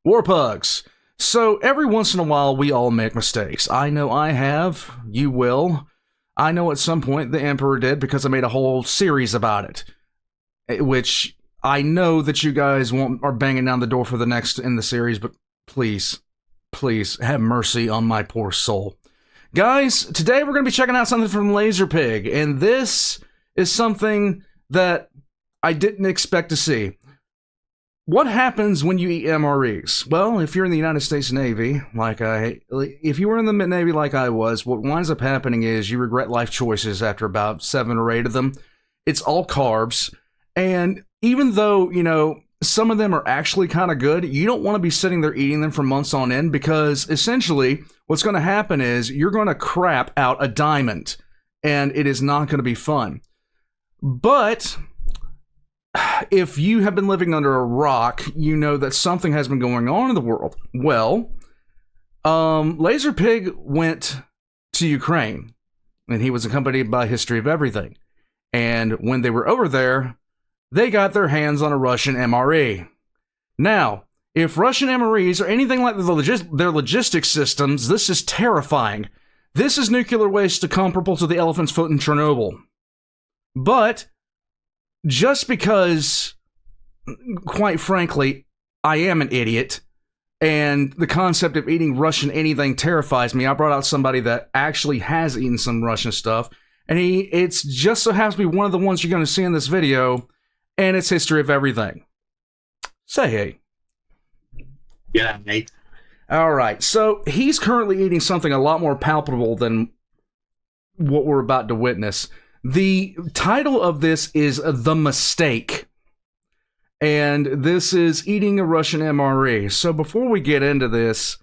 Warpugs. So every once in a while, we all make mistakes. I know I have. You will. I know at some point the Emperor did because I made a whole series about it, which I know that you guys are banging down the door for the next in the series, but please, please have mercy on my poor soul. Guys, today we're going to be checking out something from Lazerpig, and this is something that I didn't expect to see. What happens when you eat MREs? Well, if you're in the United States Navy, if you were in the Navy like I was, what winds up happening is you regret life choices after about 7 or 8 of them. It's all carbs, and even though, you know, some of them are actually kind of good, you don't want to be sitting there eating them for months on end, because essentially what's going to happen is you're going to crap out a diamond, and it is not going to be fun. But if you have been living under a rock, you know that something has been going on in the world. Well, Lazerpig went to Ukraine, and he was accompanied by History of Everything. And when they were over there, they got their hands on a Russian MRE. Now, if Russian MREs are anything like their logistics systems, this is terrifying. This is nuclear waste comparable to the elephant's foot in Chernobyl. But just because, quite frankly, I am an idiot, and the concept of eating Russian anything terrifies me, I brought out somebody that actually has eaten some Russian stuff, and it's just so happens to be one of the ones you're going to see in this video, and it's History of Everything. Say hey. Yeah, mate. Alright, so he's currently eating something a lot more palpable than what we're about to witness. The title of this is The Mistake, and this is eating a Russian MRE. So before we get into this,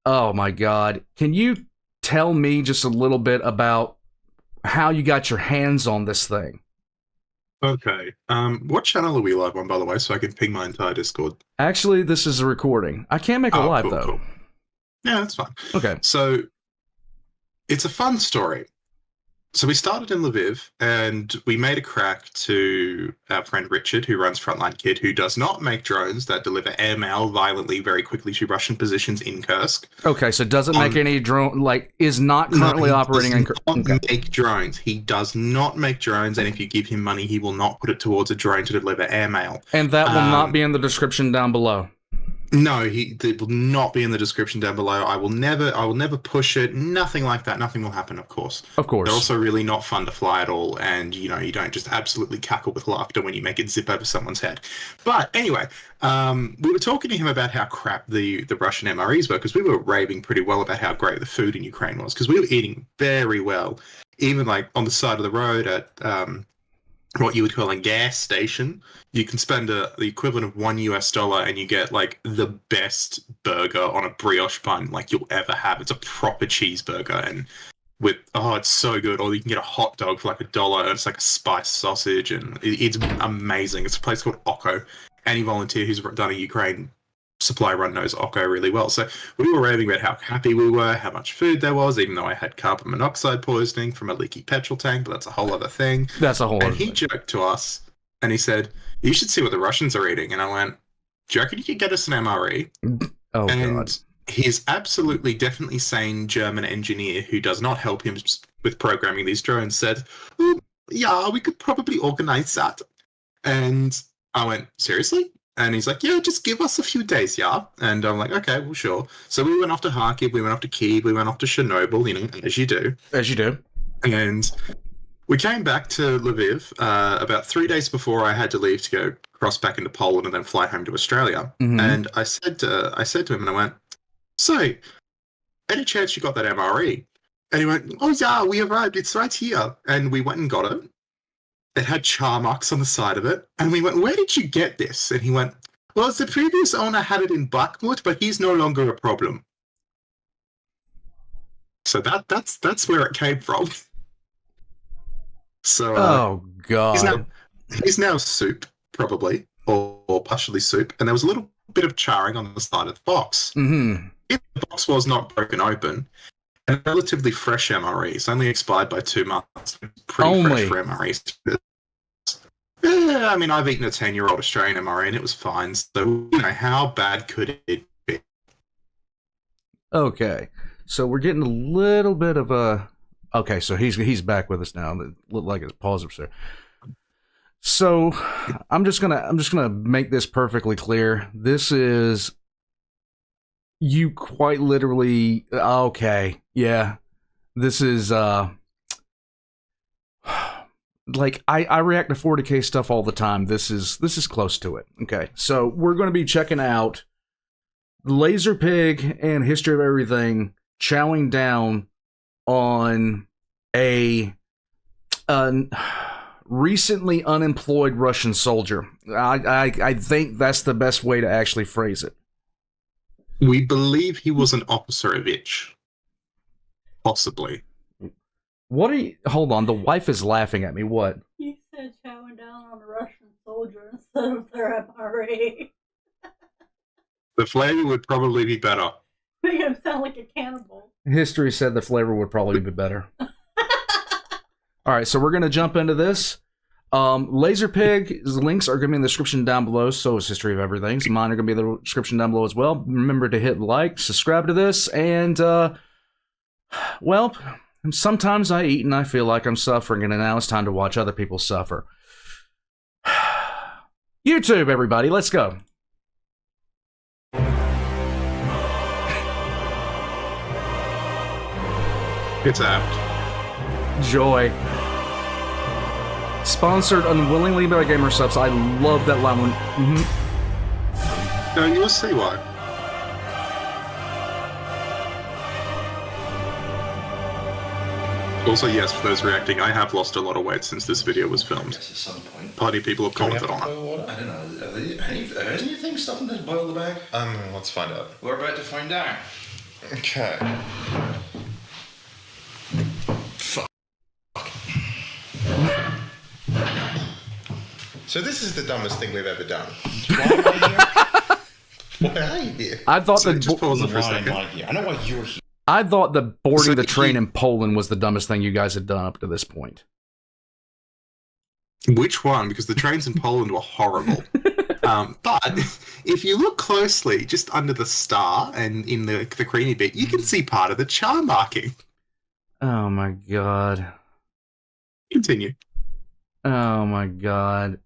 oh my god, can you tell me just a little bit about how you got your hands on this thing? Okay. What channel are we live on, by the way, so I can ping my entire Discord? Actually, this is a recording. I can't make it live, cool, though. Cool. Yeah, that's fine. Okay. So, it's a fun story. So we started in Lviv, and we made a crack to our friend Richard, who runs Frontline Kid, who does not make drones that deliver airmail violently very quickly to Russian positions in Kursk. Okay, so doesn't make any drone, is not currently operating in Kursk. He does not make drones. He does not make drones, and if you give him money, he will not put it towards a drone to deliver airmail. And that will not be in the description down below. No, it will not be in the description down below. I will never push it. Nothing like that. Nothing will happen, of course. Of course. They're also really not fun to fly at all, and you don't just absolutely cackle with laughter when you make it zip over someone's head. But anyway, we were talking to him about how crap the Russian MREs were, because we were raving pretty well about how great the food in Ukraine was, because we were eating very well, even like on the side of the road at what you would call a gas station. You can spend the equivalent of $1 and you get like the best burger on a brioche bun like you'll ever have. It's a proper cheeseburger, and it's so good. Or you can get a hot dog for like $1 and it's like a spiced sausage, and it's amazing. It's a place called Oko. Any volunteer who's done a Ukraine supply run knows Oko really well. So we were raving about how happy we were, how much food there was, even though I had carbon monoxide poisoning from a leaky petrol tank, but that's a whole other thing. That's a whole other thing. And he joked to us, and he said, "You should see what the Russians are eating." And I went, "Do you reckon you could get us an MRE?" Oh, and God. His absolutely definitely sane German engineer, who does not help him with programming these drones, said, "Yeah, we could probably organize that." And I went, "Seriously?" And he's like, "Yeah, just give us a few days, yeah." And I'm like, "Okay, well, sure." So we went off to Kharkiv, we went off to Kyiv, we went off to Chernobyl, as you do. As you do. And we came back to Lviv about 3 days before I had to leave to go cross back into Poland and then fly home to Australia. Mm-hmm. And I said to him, and I went, "So, any chance you got that MRE?" And he went, "Oh yeah, we arrived. It's right here." And we went and got it. It had char marks on the side of it. And we went, "Where did you get this?" And he went, "Well, the previous owner had it in Bakhmut, but he's no longer a problem." So that's where it came from. So oh God. He's now soup, probably, or partially soup. And there was a little bit of charring on the side of the box. Mm-hmm. If the box was not broken open, and relatively fresh MREs, only expired by 2 months. Pretty fresh for MREs. Yeah, I mean, I've eaten a 10-year-old Australian MRE and it was fine. So, how bad could it Okay, so we're getting a little bit of a. Okay, so he's back with us now. It looked like it's paused there. So I'm just gonna make this perfectly clear. This is you quite literally. Okay, yeah. This is like I react to 40K stuff all the time. This is close to it. Okay, so we're going to be checking out Lazerpig and History of Everything chowing down on a recently unemployed Russian soldier. I think that's the best way to actually phrase it. We believe he was an officerovich. Possibly. What are you... Hold on, the wife is laughing at me. What? You said chowing down on a Russian soldier instead of their MRE. The flavor would probably be better. Make him sound like a cannibal. History said the flavor would probably be better. All right, so we're going to jump into this. Lazerpig's links are going to be in the description down below, so is History of Everything. So mine are going to be in the description down below as well. Remember to hit like, subscribe to this, and, well, sometimes I eat and I feel like I'm suffering, and now it's time to watch other people suffer. YouTube, everybody, let's go. It's apt. Joy. Sponsored unwillingly by GamerSubs. I love that line when... No, you'll see why. Also, yes, for those reacting, I have lost a lot of weight since this video was filmed. At some point. Plenty of people have commented on it. I don't know. Are anything stopping to boil the bag? Let's find out. We're about to find out. Okay. So this is the dumbest thing we've ever done. Why are you here? I thought So that... just pause it for a Why am second. I here? I know why you're here. I thought that boarding So the train he- in Poland was the dumbest thing you guys had done up to this point. Which one? Because the trains in Poland were horrible. But if you look closely, just under the star and in the creamy bit, you can see part of the char marking. Oh my god. Continue. Oh my god.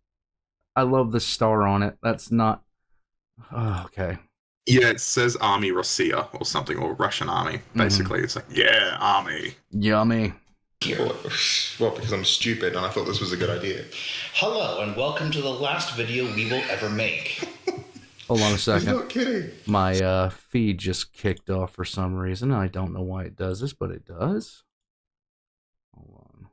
I love the star on it. That's not... Oh, okay. Yeah, it says Army Russia or something, or Russian Army. Basically, it's like, yeah, Army. Yummy. Well, because I'm stupid and I thought this was a good idea. Hello, and welcome to the last video we will ever make. Hold on a He's second. not kidding. My feed just kicked off for some reason. I don't know why it does this, but it does. Hold on.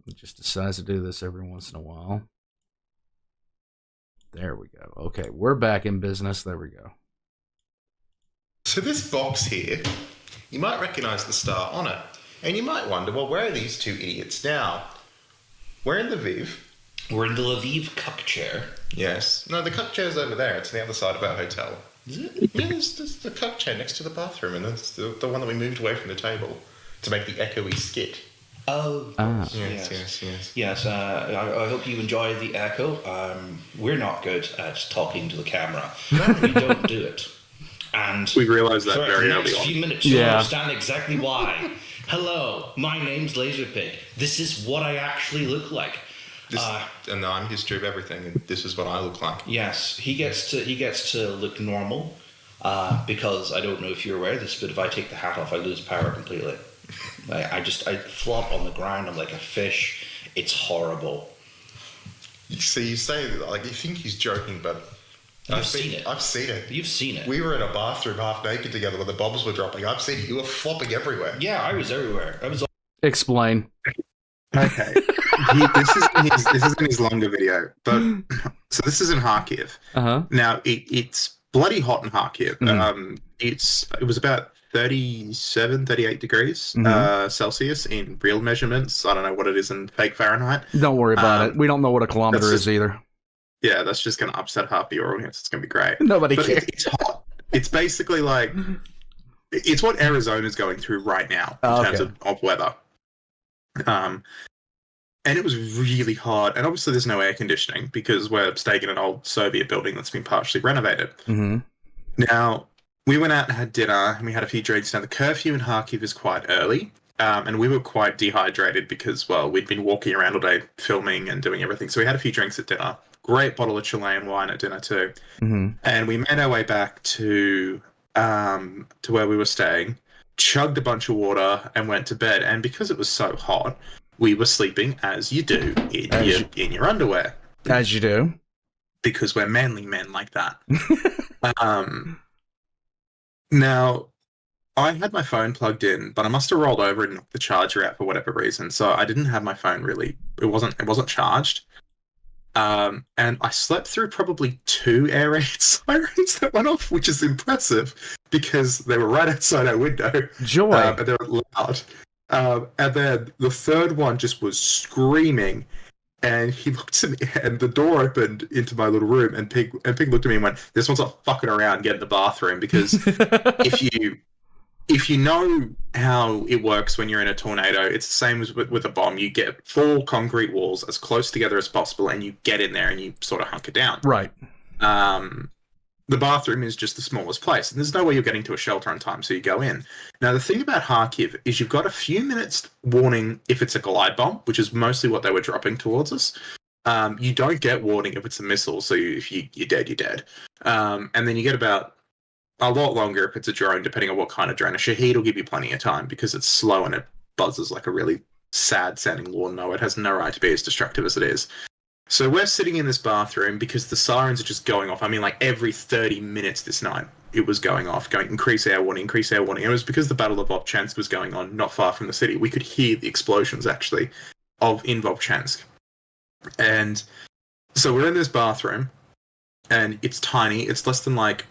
It just decides to do this every once in a while. There we go. Okay, we're back in business. There we go. So this box here, you might recognize the star on it. And you might wonder, well, where are these two idiots now? We're in Lviv. We're in the Lviv cuck chair. Yes. No, the cuck chair's over there. It's on the other side of our hotel. Is it? Yeah, there's the cuck chair next to the bathroom, and that's the one that we moved away from the table to make the echoey skit. Oh, Ah. Yes, I hope you enjoy the echo. We're not good at talking to the camera. We don't do it. And We realised that for very the early next on. few minutes, you'll Yeah. understand exactly why. Hello, my name's Lazerpig. This is what I actually look like. And I'm History of Everything, and this is what I look like. Yes, he gets to look normal because I don't know if you're aware of this, but if I take the hat off, I lose power completely. I flop on the ground. I'm like a fish. It's horrible. You see, you say that, like, you think he's joking, but You've seen it. I've seen it. You've seen it. We were in a bathroom half naked together when the bombs were dropping. I've seen it. You were flopping everywhere. Yeah, I was everywhere. I was. Explain. Okay. This is in his longer video. But so this is in Kharkiv. Uh-huh. Now, it's bloody hot in Kharkiv. It was about 37, 38 degrees Celsius in real measurements. I don't know what it is in fake Fahrenheit. Don't worry about it. We don't know what a kilometer that's is either. Yeah, that's just going to upset half the audience. It's going to be great. Nobody But cares. it's hot. It's basically like, it's what Arizona's going through right now in terms of weather. and it was really hot. And obviously, there's no air conditioning because we're staying in an old Soviet building that's been partially renovated. Mm-hmm. Now, we went out and had dinner, and we had a few drinks. Now, the curfew in Kharkiv is quite early, and we were quite dehydrated because, well, we'd been walking around all day filming and doing everything. So we had a few drinks at dinner. Great bottle of Chilean wine at dinner too. Mm-hmm. And we made our way back to where we were staying, chugged a bunch of water, and went to bed. And because it was so hot, we were sleeping as you do in your underwear. As you do. Because we're manly men like that. Now, I had my phone plugged in, but I must have rolled over and knocked the charger out for whatever reason. So I didn't have my phone really. It wasn't charged. And I slept through probably 2 air raid sirens that went off, which is impressive because they were right outside our window. Joy. And they were loud. And then the third one just was screaming. And he looked at me, and the door opened into my little room, and Pig looked at me and went, "This one's not fucking around. Get in the bathroom." Because if you know how it works when you're in a tornado, it's the same as with a bomb. You get 4 concrete walls as close together as possible, and you get in there and you sort of hunker down. Right. The bathroom is just the smallest place, and there's no way you're getting to a shelter on time, so you go in. Now, the thing about Kharkiv is you've got a few minutes warning if it's a glide bomb, which is mostly what they were dropping towards us. You don't get warning if it's a missile, so if you're dead, you're dead. And then you get about a lot longer if it's a drone, depending on what kind of drone. A Shaheed will give you plenty of time because it's slow and it buzzes like a really sad-sounding lawnmower. It has no right to be as destructive as it is. So we're sitting in this bathroom because the sirens are just going off. I mean, like every 30 minutes this night, it was going off, going increase air warning, increase air warning. It was because the Battle of Vovchansk was going on not far from the city. We could hear the explosions, actually, in Vovchansk. And so we're in this bathroom, and it's tiny. It's less than like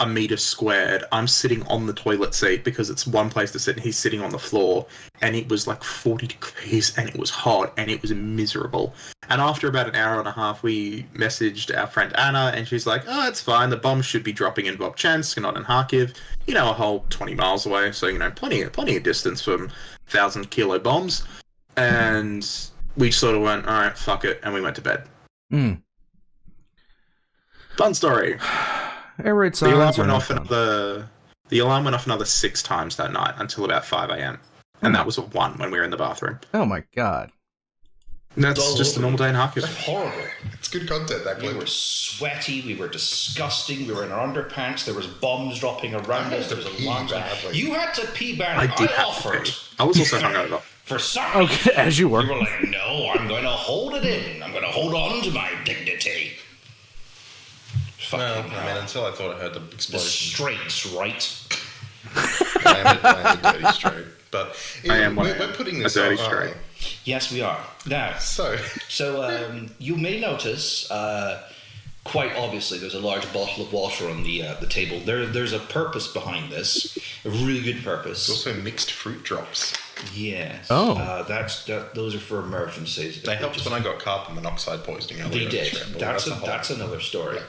a meter squared. I'm sitting on the toilet seat because it's one place to sit, and he's sitting on the floor. And it was like 40 degrees, and it was hot, and it was miserable. And after about an hour and a half, we messaged our friend Anna, and she's like, "Oh, it's fine. The bombs should be dropping in Vovchansk and not in Kharkiv. You know, a whole 20 miles away. So, you know, plenty of distance from 1,000-kilo bombs." And we sort of went, "All right, fuck it," and we went to bed. Fun story. Air raid The alarm sirens went off another 6 times that night until about 5 a.m. And that was at 1 when we were in the bathroom. Oh my god. And that's just a normal day in Kharkiv. It's horrible. It's good content, that We clip. were sweaty, we were disgusting, we were in our underpants, there was bombs dropping around us, there was alarm. You had to pee, Barney. I offered. I was also hungover. For some Okay, as you were. You were like, "No, I'm going to hold it in. I'm going to hold on to my dignity." Well, Fucking I mean, until I thought I heard the the explosion. straights, right? I am a dirty straight. But we're putting this a dirty on, aren't straight. we? Yes, we are. Now, So, you may notice, quite obviously, there's a large bottle of water on the table. There's a purpose behind this, a really good purpose. also mixed fruit drops. Yes. Oh. Those are for emergencies. They helped when I got carbon monoxide poisoning earlier. They did. this year, but That's another story.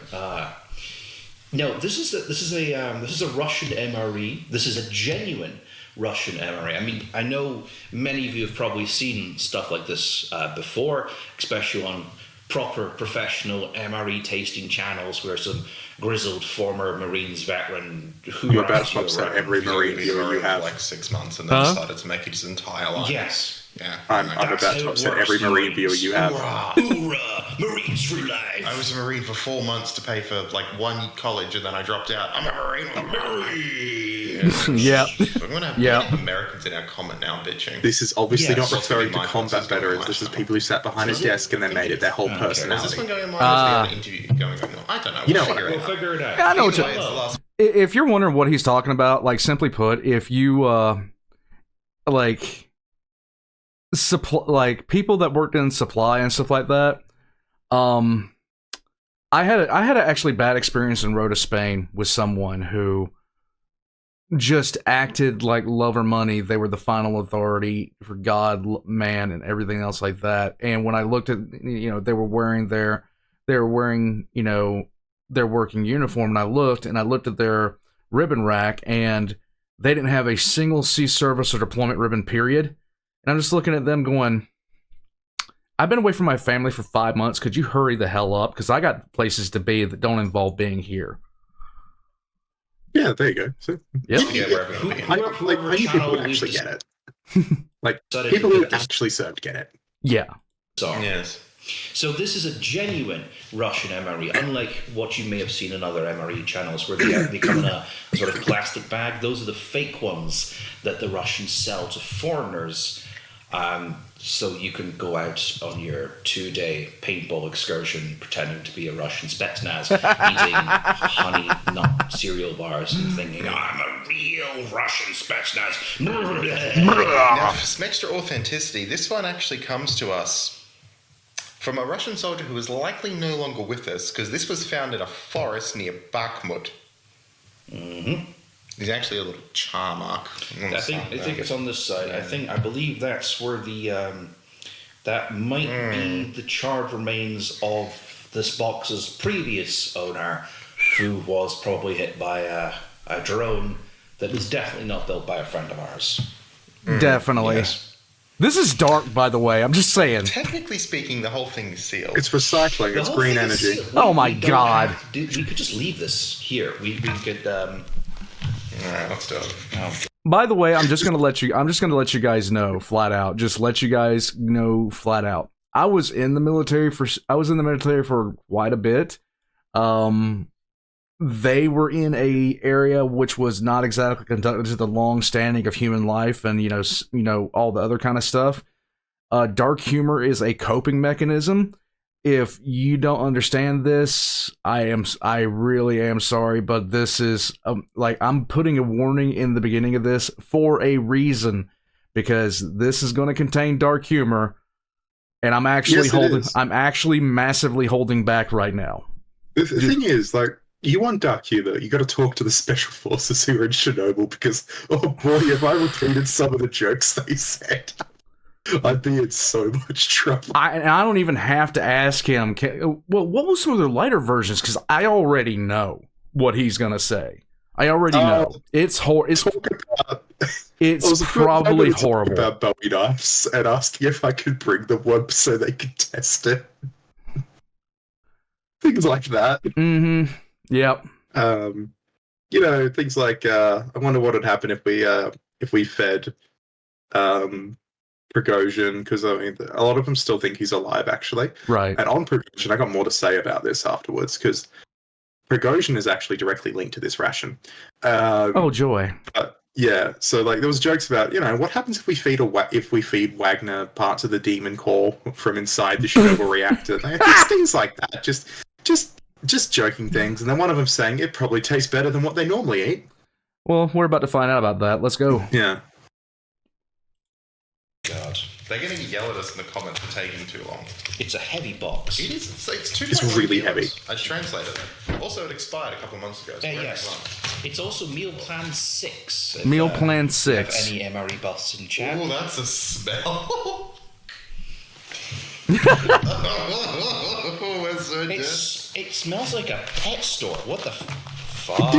No, this is a Russian MRE. This is a genuine Russian MRE. I mean, I know many of you have probably seen stuff like this before, especially on proper professional MRE tasting channels where some grizzled former Marines veteran who You're about to upset every Marine viewer you have. like 6 months and then decided to make it his entire life. Yes. Yeah. I'm Like, about to upset every Marine viewer you have. Hoorah! Hoorah! Marines for life! I was a Marine for 4 months to pay for like 1 college and then I dropped out. I'm a Marine. I'm a Marine. Yeah. We're going to have Yeah. Americans in our comment now bitching. This is obviously Yes. not referring to My combat thoughts is going veterans. on This is my people who sat behind a Is it? desk and then made it their whole Is this personality. one going on mine or is the other interview going on? I don't know. You know We'll what? figure it We'll out. figure it out. Yeah, I know what Either you- way, it's the last If you're wondering what he's talking about, like simply put, if you like like people that worked in supply and stuff like that, I had an actually bad experience in Rota, Spain with someone who just acted like love or money. They were the final authority for God, man, and everything else like that. And when I looked at, they were wearing their working uniform, and I looked at their ribbon rack, and they didn't have a single sea service or deployment ribbon, period. And I'm just looking at them going, I've been away from my family for 5 months. Could you hurry the hell up? Because I got places to be that don't involve being here. Yeah, there you go. So, Yep. Yeah, wherever it'll be. I think people would actually get it. Like, people who actually served get it. Yeah. Sorry. Yes. So this is a genuine Russian MRE, unlike what you may have seen in other MRE channels where they come in a sort of plastic bag. Those are the fake ones that the Russians sell to foreigners. So you can go out on your 2-day paintball excursion pretending to be a Russian Spetsnaz, eating honey nut cereal bars and thinking, I'm a real Russian Spetsnaz. Now, for some extra authenticity, this one actually comes to us from a Russian soldier who is likely no longer with us, because this was found in a forest near Bakhmut. Mm-hmm. There's actually a little char mark. I think it's on this side. I believe that's where the that might be the charred remains of this box's previous owner, who was probably hit by a drone that was definitely not built by a friend of ours. Definitely. Yes. This is dark, by the way. I'm just saying. Technically speaking, the whole thing is sealed. It's recycling. The It's whole green thing is energy. sealed. Oh my We don't God. have to- we could just leave this here. We could. Alright, let's do it. By the way, I'm just gonna let you guys know flat out. Just let you guys know flat out. I was in the military for quite a bit. They were in a area which was not exactly conducive to the long standing of human life, and you know all the other kind of stuff. Dark humor is a coping mechanism. If you don't understand this, I really am sorry, but this is like I'm putting a warning in the beginning of this for a reason, because this is going to contain dark humor, and I'm actually massively holding back right now. The thing is, like, you want dark humor, you got to talk to the special forces who are in Chernobyl, because, oh boy, if I repeated some of the jokes they said, I'd be in so much trouble. I don't even have to ask him. Well, what was some of the lighter versions? Because I already know what he's gonna say. I already know. It's probably horrible. About Bowie knives and asking if I could bring them one so they could test it. Things like that. Mm-hmm. Yep. You know, things like I wonder what would happen if we fed Prigozhin, because I mean, a lot of them still think he's alive, actually. Right. And on Prigozhin, I got more to say about this afterwards, because Prigozhin is actually directly linked to this ration. Oh joy. Yeah, so like there was jokes about, you know, what happens if we feed Wagner parts of the demon core from inside the Chernobyl reactor? Just things like that. Just joking things, and then one of them saying it probably tastes better than what they normally eat. Well, we're about to find out about that. Let's go. Yeah. God. They're going to yell at us in the comments for taking too long. It's a heavy box. It is. It's 2.1 It's really kilos. heavy. I translated it. Also, it expired a couple of months ago. So Yes. It's also Meal Plan 6. If, Meal Plan if 6. any MRE buffs in chat. Oh, that's a smell. We're so dead. It smells like a pet store. What the fuck?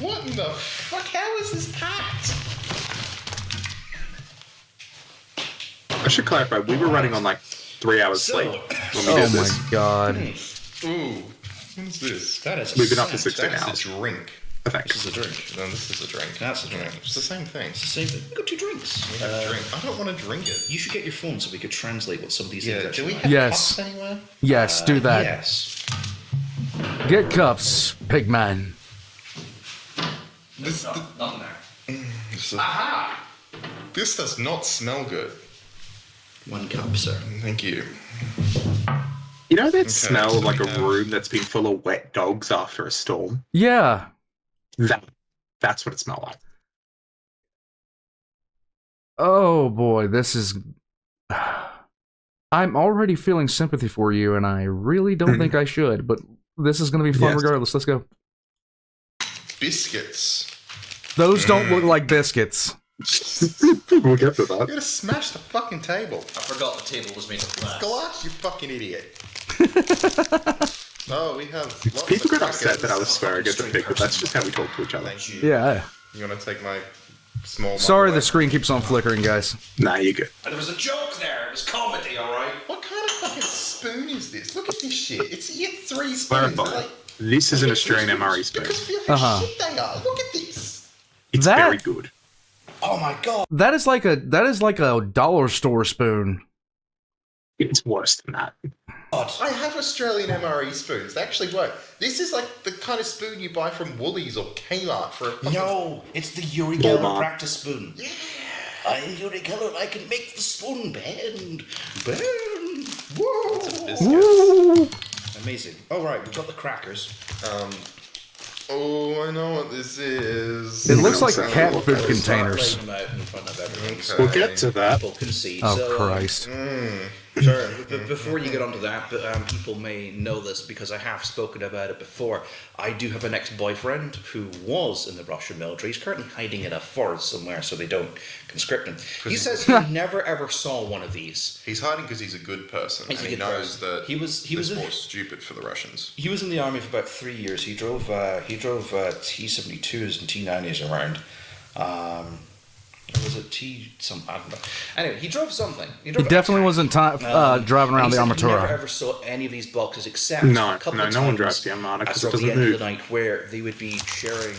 What in the fuck? How is this packed? I should clarify, we were running on like 3 hours sleep when we Oh did my this. god. Ooh, what is this? That is a We've been up to scent. 16 That's hours. a drink. I think. This is a drink. No, this is a drink. That's a drink. Yeah, it's the same thing. It's the same thing. We got 2 drinks. We have a drink. I don't want to drink it. You should get your phone so we could translate what some of these things Yeah, do we actually have Yes. cups anywhere? Yes, do that. Yes. Get cups, pigman. This, Not there. this does not smell good. 1 cup, sir. Thank you. You know that Okay, smell so of like we a have- room that's been full of wet dogs after a storm? Yeah. That's what it smelled like. Oh boy, this is. I'm already feeling sympathy for you, and I really don't think I should, but this is going to be fun Yes. regardless. Let's go. Biscuits. Those don't look like biscuits. We'll get to You that. gotta smash the fucking table. I forgot the table was made of glass. Glass, you fucking idiot. Oh, we have lots People of got upset crackers. that I was swearing at the pig, but that's just how we talk to each other. Thank you. Yeah. You wanna take my small. Sorry, the microwave. screen keeps on flickering, guys. Nah, you're good. There was a joke there. It was comedy, all right. What kind of fucking spoon is this? Look at this shit. You get 3 spoons. Clarify. Like, This is an you get Australian 3 MRE spoons spoon. Because of how Uh-huh. shit they are. Look at this. It's That- very good. Oh my god. That is like a dollar store spoon. It's worse than that. I have Australian MRE spoons. They actually work. This is like the kind of spoon you buy from Woolies or Kmart for a fucking... No, it's the Uri Geller Walmart. practice spoon. Yeah. I'm Uri Geller. I can make the spoon bend. Bend. Whoa. Biscuits. Woo! Amazing. All right, we've got the crackers. Oh, I know what this is. It looks like Sounds cat like food that. containers. Laying them out in front of everything so We'll get to that. people can see. Oh, So, Christ. Sure. Before you get onto that, people may know this because I have spoken about it before. I do have an ex-boyfriend who was in the Russian military. He's currently hiding in a forest somewhere so they don't conscript him. He says he never ever saw one of these. He's hiding because he's a good person, He's and a he good knows person. that He was this in- war's stupid for the Russians. He was in the army for about 3 years. He drove T-72s and T-90s around. Or was it T some? I don't know. Anyway, he drove something. He definitely wasn't driving around and the he said he never Armatura. ever saw any of these boxes except No, a couple no, of no one times drives the Armada 'cause at it sort of the doesn't end move. of the night where they would be sharing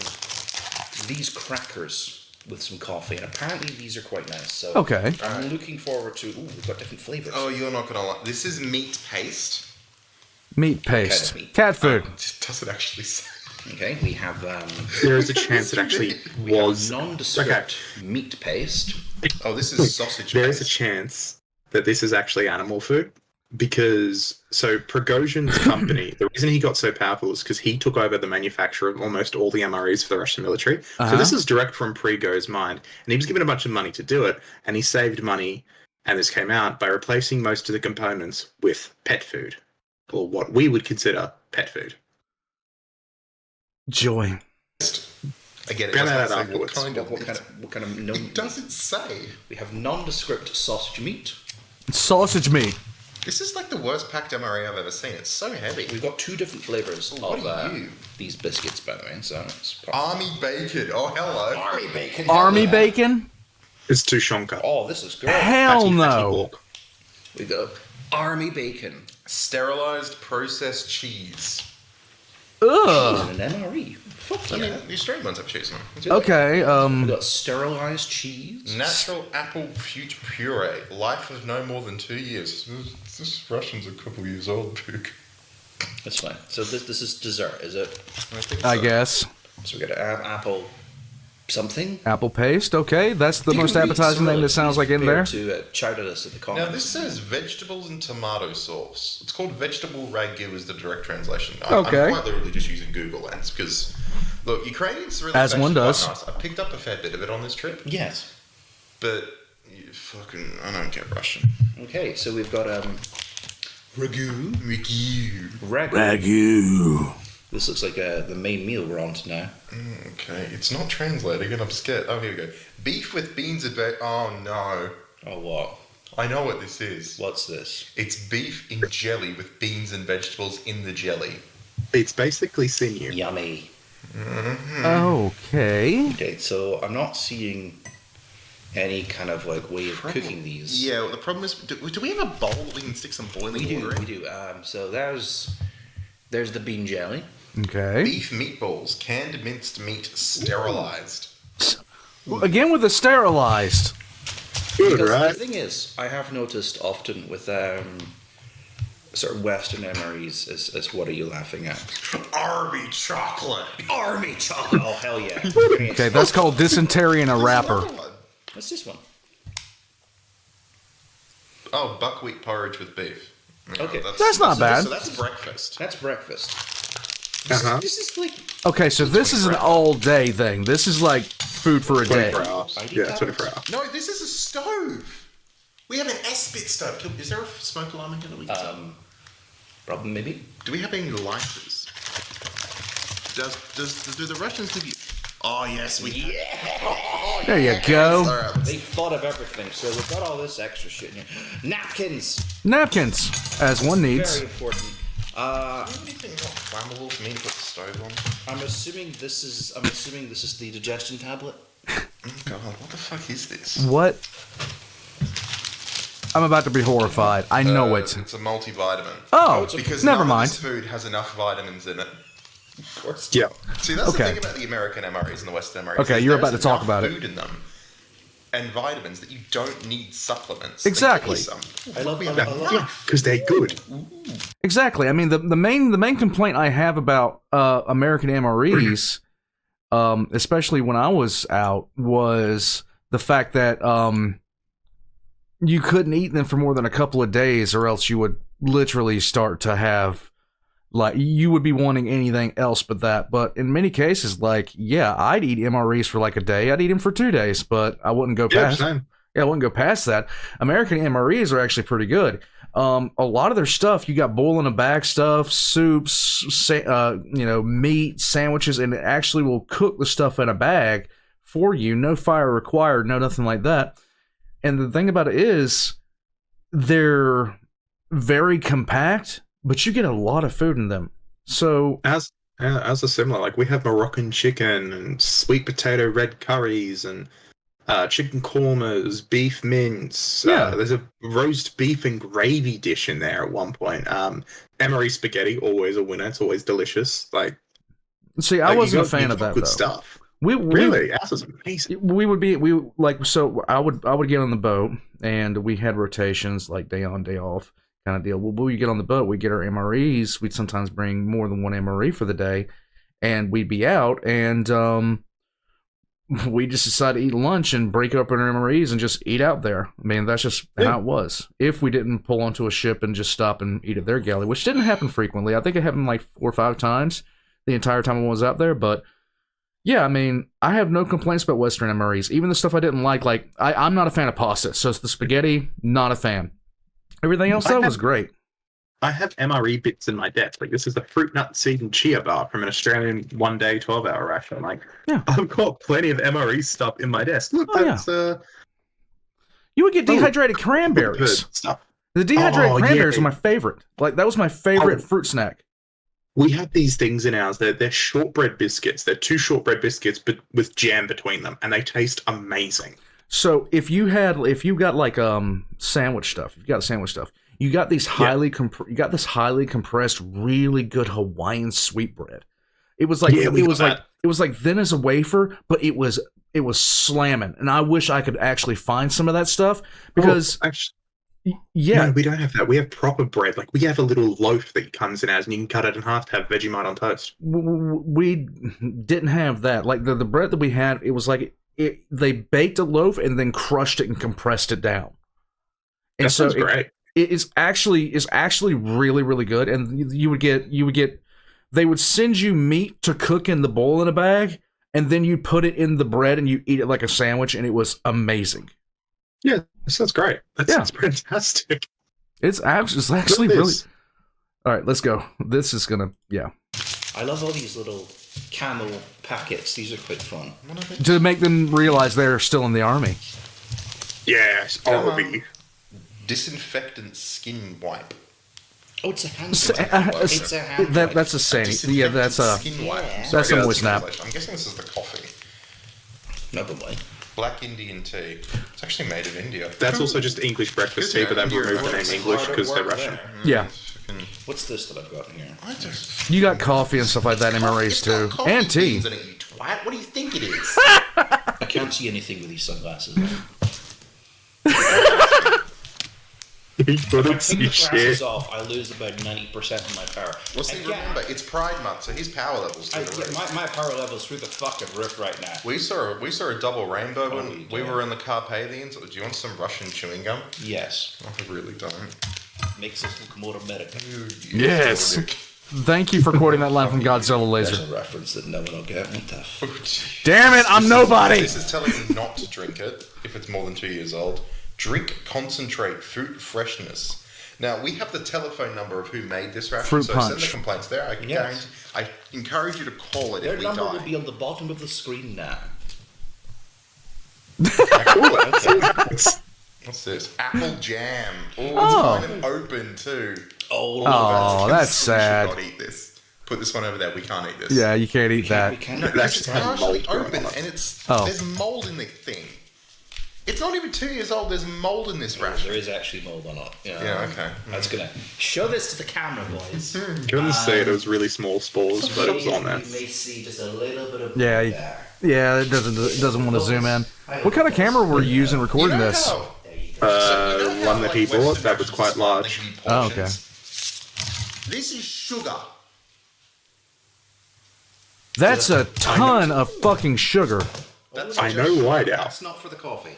these crackers with some coffee, and apparently these are quite nice. So Okay. I'm looking forward to. Ooh, we've got different flavors. Oh, you're not gonna like this. Is meat paste. Meat paste. Kind of meat. Cat food. It doesn't actually say. Okay, we have There is a chance it actually was. nondescript meat paste. Oh, this is sausage There is a paste. chance that this is actually animal food because Prigozhin's company, the reason he got so powerful is because he took over the manufacture of almost all the MREs for the Russian military. Uh-huh. So this is direct from Prigozhin's mind, and he was given a bunch of money to do it, and he saved money, and this came out by replacing most of the components with pet food, or what we would consider pet food. Joy. Again, it Found doesn't that say out what afterwards. kind of. What kind of no, It doesn't say. We have nondescript sausage meat. Sausage meat. This is like the worst packed MRE I've ever seen. It's so heavy. We've got 2 different flavors What of are you? these biscuits, by the way. So it's Army bacon. Oh, hello. army bacon. Army hell yeah. bacon? It's Tushonka. Oh, this is good. Hell Patty no. pork. We got army bacon. Sterilized processed cheese. Ugh. Cheese and an MRE. Fuck I yeah. mean, the Australian ones have cheese in them. Okay, We got sterilized cheese. Natural apple puree. Life of no more than 2 years. This Russian's a couple years old, Duke. That's fine. So this is dessert, is it? I think I so. guess. So we got apple something. Apple paste, okay. That's the You most can read appetizing some thing of that these sounds like in there. To shout at us in the comments. Now this says vegetables and tomato sauce. It's called vegetable ragu is the direct translation. Okay. I'm quite literally just using Google Lens because, look, Ukrainians really As one actually quite does. Nice. I picked up a fair bit of it on this trip, Yes. but I don't get Russian. Okay, so we've got ragu. Ragu. Ragu. This looks like the main meal we're on to now. Okay, it's not translating and I'm scared. Oh, here we go. Beef with beans and oh no. Oh, what? I know what this is. What's this? It's beef in jelly with beans and vegetables in the jelly. It's basically sinew. Yummy. Okay. Okay, so I'm not seeing any kind of like way of cooking these. Yeah, well, the problem is, do we have a bowl that we can stick some boiling we do. water in? We do. So there's the bean jelly. Okay. Beef meatballs, canned minced meat, sterilized. Again with the sterilized. Good, Because right? the thing is, I have noticed often with sort of Western MREs is what are you laughing at? Army chocolate. Army chocolate. Oh hell yeah. Okay, that's called dysentery in a wrapper. Another one. What's this one? Oh, buckwheat porridge with beef. Yeah, Okay. That's not bad. So that's breakfast. That's breakfast. Uh-huh. This is like Okay, so this is an all-day thing. This is like food for a day. 24 hours. I do Yeah, that. 24 hours. No, this is a stove. We have an S-bit stove. Is there a smoke alarm in here that we can set? probably maybe. Do we have any lighters? Do the Russians give you? Oh yes, we. Yeah. There you go. Alright, They thought of everything, so we've got all this extra shit in here. Napkins, Napkins, as one needs. very important. do you have anything more flammable for me to put the stove on? I'm assuming this is the digestion tablet. Oh God, what the fuck is this? What? I'm about to be horrified. I know it. It's a multivitamin. Oh, Because never none mind. of this food has enough vitamins in it. Of course. Yeah. See, that's Okay. the thing about the American MREs and the Western MREs. Okay, is you're there's about to talk enough about it. food in them and vitamins that you don't need supplements. Exactly. They give you some. I love Yeah, because they're good. Exactly. I mean, the main complaint I have about American MREs, especially when I was out, was the fact that you couldn't eat them for more than a couple of days, or else you would literally start to have, like, you would be wanting anything else but that. But in many cases, like, yeah, I'd eat MREs for like a day. I'd eat them for 2 days, but I wouldn't go Yeah, past. same. Yeah, I wouldn't go past that. American MREs are actually pretty good. A lot of their stuff, you got boil in a bag stuff, soups, meat, sandwiches, and it actually will cook the stuff in a bag for you. No fire required, no nothing like that. And the thing about it is, they're very compact, but you get a lot of food in them. So As a similar, like we have Moroccan chicken and sweet potato red curries and chicken kormas, beef mince. Yeah. There's a roast beef and gravy dish in there at one point. MRE spaghetti, always a winner. It's always delicious. Like, see, I like, wasn't a you fan got of that good though. stuff. We Really, ours is amazing. we would so I would get on the boat, and we had rotations, like day on, day off kind of deal. Well, when we get on the boat, we get our MREs. We'd sometimes bring more than one MRE for the day, and we'd be out, and we just decide to eat lunch and break up our MREs and just eat out there. I mean, that's just how it was. If we didn't pull onto a ship and just stop and eat at their galley, which didn't happen frequently. I think it happened like 4 or 5 times the entire time I was out there, but yeah, I mean, I have no complaints about Western MREs. Even the stuff I didn't like I'm not a fan of pasta, so it's the spaghetti, not a fan. Everything else, though, was great. I have MRE bits in my desk. Like, this is a fruit nut seed and chia bar from an Australian 1 day 12-hour ration. Like, Yeah. I've got plenty of MRE stuff in my desk. Look, Oh, that's You would get dehydrated cranberries. stuff. The dehydrated Oh, cranberries yeah. are my favorite. Like, that was my favorite fruit snack. We have these things in ours. They're shortbread biscuits. They're 2 shortbread biscuits, but with jam between them, and they taste amazing. So if you got like sandwich stuff, you got these this highly compressed, really good Hawaiian sweetbread. It was like it was like thin as a wafer, but it was slamming. And I wish I could actually find some of that stuff because Actually, yeah, no, we don't have that. We have proper bread. Like, we have a little loaf that comes in as, and you can cut it in half to have Vegemite on toast. we didn't have that. Like the bread that we had, it was like they baked a loaf and then crushed it and compressed it down. And That sounds great. It is actually really, really good. And you would get they would send you meat to cook in the bowl in a bag, and then you put it in the bread and you eat it like a sandwich, and it was amazing. Yeah, that sounds great. That sounds fantastic. It's actually really. All right, let's go. This is gonna I love all these little camel packets. These are quite fun. to make them realize they're still in the army. Yes, Orby. Disinfectant skin wipe. Oh, it's a hand It's It's a hand That's a saying. Yeah, that's a Skin wipe. Yeah. that's a Sorry, moist nap. translation. I'm guessing this is the coffee. Never mind. Black Indian tea. It's actually made in India. That's also just English breakfast tea, but they've removed the name English because they're Russian. Yeah. What's this that I've got in here? I just... You got coffee and stuff like that in MREs It's too, got coffee and tea. beans in it, you twat. What do you think it is? I can't see anything with these sunglasses on. He If I couldn't take see the shit. glasses off, I lose about 90% of my power. Well, see, Again, remember, it's Pride Month, so his power levels through the roof. my power level's through the fucking roof right now. We saw a double rainbow when Oh, we yeah. were in the Carpathians. Do you want some Russian chewing gum? Yes. I really don't. Makes us look more American. Yes. Thank you for quoting that line from Godzilla There's Laser. a reference that no one will get. What the Damn it, I'm nobody. This is telling you not to drink it if it's more than 2 years old. Drink concentrate fruit freshness. Now, we have the telephone number of who made this ration, Fruit so send punch. the complaints there. I encourage you to call it Their if we number die. will be on the bottom of the screen now. What's this? Apple jam. Oh, Oh. it's kind of open too. Oh, Oh, that's We should sad. not eat this. Put this one over there. We can't eat this. Yeah, you can't eat that. We can. No, That's it's just had partially mold growing open, on it. and it's Oh. there's mold in the thing. It's not even 2 years old. There's mold in this ration. There is actually mold on it. Yeah, okay. That's gonna show this to the camera, boys. Couldn't say it was really small spores, but it was on there. You may see just a little bit of Yeah, mold there. Yeah, it doesn't want to zoom in. What kind of camera were you using recording You know this? how- There you go. so you know how, One that he Western bought, that was quite Americans love large. making Oh, portions? This is sugar. That's a ton of fucking sugar. That's I just know why sugar. now. That's not for the coffee.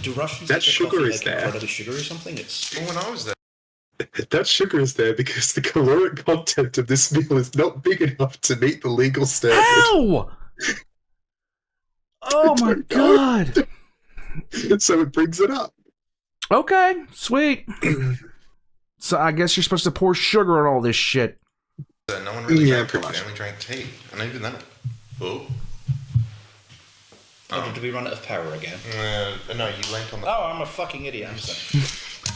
Do Russians That eat their sugar coffee is like there. incredibly sugar or something? It's Well, when I was there, That sugar is there because the caloric content of this meal is not big enough to meet the legal standard. Ow! Oh my god. So it brings it up. Okay, sweet. So I guess you're supposed to pour sugar on all this shit. no one really Yeah, drank pretty coffee. much. They only drank tea, and even then, oh, did we run out of power again? no, you leant on the. Oh, I'm a fucking idiot. I'm sorry.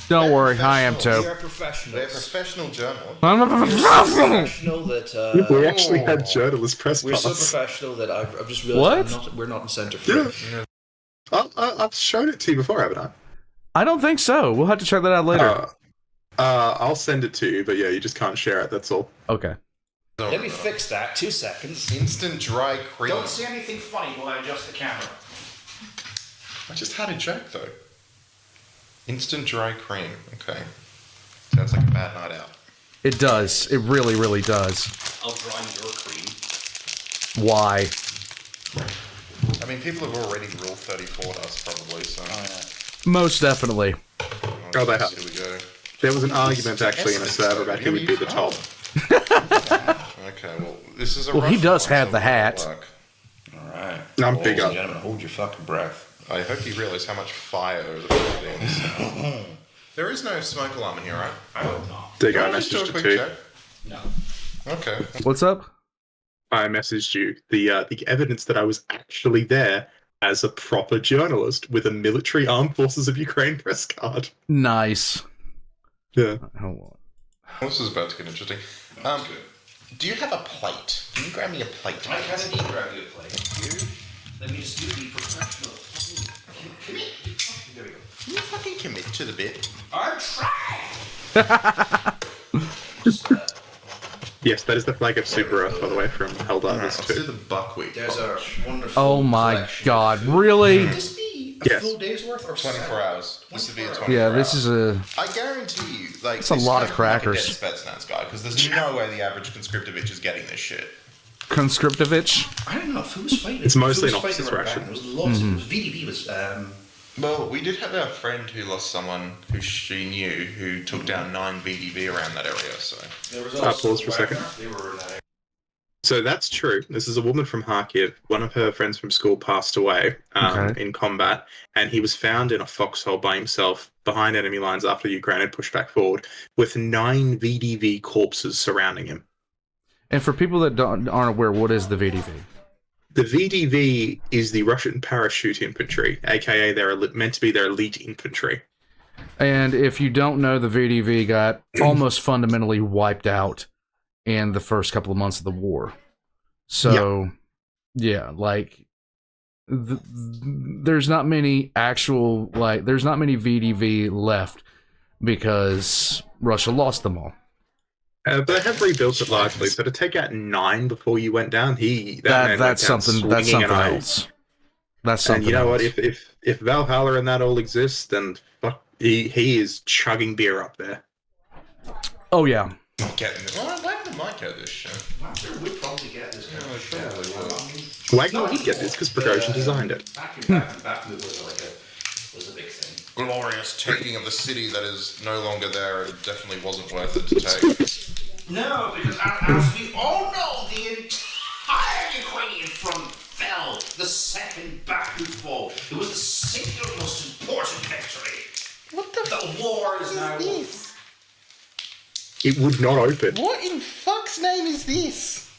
Don't worry, I am too. You're a professional. They're professional journalists. I'm a professional. Professional that We actually had journalist press we're so pass. professional that I've just realized What? we're not in center Yeah. free. I've shown it to you before, haven't I? I don't think so. We'll have to check that out later. I'll send it to you, but yeah, you just can't share it, that's all. Okay. Let me fix that. 2 seconds. Instant dry cream. Don't say anything funny while I adjust the camera. I just had a joke though. Instant dry cream. Okay. Sounds like a bad night out. It does. It really, really does. I'll dry your cream. Why? I mean, people have already Rule 34'd us probably, so. Most definitely. Oh, they have. Here we go. There was an argument actually in a server about who would be the top. Okay, well, this is a Well, he Russian does one, have so the it hat. won't work. Alright. I'm Ladies big and up. gentlemen, hold your fucking breath. I hope you realise how much fire there is at the Philippines. There is no smoke alarm in here, right? I hope not. There you go, I Can just do a messaged it quick too. check? No. Okay. What's up? I messaged you the evidence that I was actually there as a proper journalist with a military armed forces of Ukraine press card. Nice. Yeah. Hold on. This is about to get interesting. Do you have a plate? Can you grab me a plate? I can indeed grab you a plate. Let me just do the professional. Commit. There we go. Can you fucking commit to the bit? I'm trying. Yes, that is the flag of Super Earth, by the way, from Helldivers Let's do 2. the buckwheat. There's a wonderful. Oh my collection. god, really? Would this be a Yes. full day's worth or 24 hours. This would be a 24 Yeah, hour. this is a... I guarantee you, like, It's a this lot is of like a crackers. dead Spetsnaz guy, because there's no way the average conscriptovich is getting this shit. Conscriptovich? I don't know who was fighting. It's mostly Who an was fighting officer's right ration. back? It was lots. It was VDV was. Well, we did have our friend who lost someone who she knew who took down 9 VDV around that area, so. There was Pause for a second. They were in that area. So that's true. This is a woman from Kharkiv. One of her friends from school passed away Okay. in combat, and he was found in a foxhole by himself behind enemy lines after Ukraine had pushed back forward, with 9 VDV corpses surrounding him. And for people that aren't aware, what is the VDV? The VDV is the Russian parachute infantry, aka they're meant to be their elite infantry. And if you don't know, the VDV got almost fundamentally wiped out in the first couple of months of the war. So, yeah, like, there's not many actual, like, there's not many VDV left because Russia lost them all. They have rebuilt it largely, so to take out 9 before you went down, That's something else. That's something And you know else. what? If Valhalla and that all exists, then fuck, he is chugging beer up there. Oh, yeah. Not getting this. Well, Wagner might get this shit. Wagner would probably get this kind of shit. probably would. Wagner would get this because Prigozhin designed it. Back move was a big thing. Glorious taking of the city that is no longer there. It definitely wasn't worth it to take. No, because as we all know, the entire Ukrainian front fell the second Baku fall. It was the single most important victory. What the The war is now over. this? It would not open. What in fuck's name is this?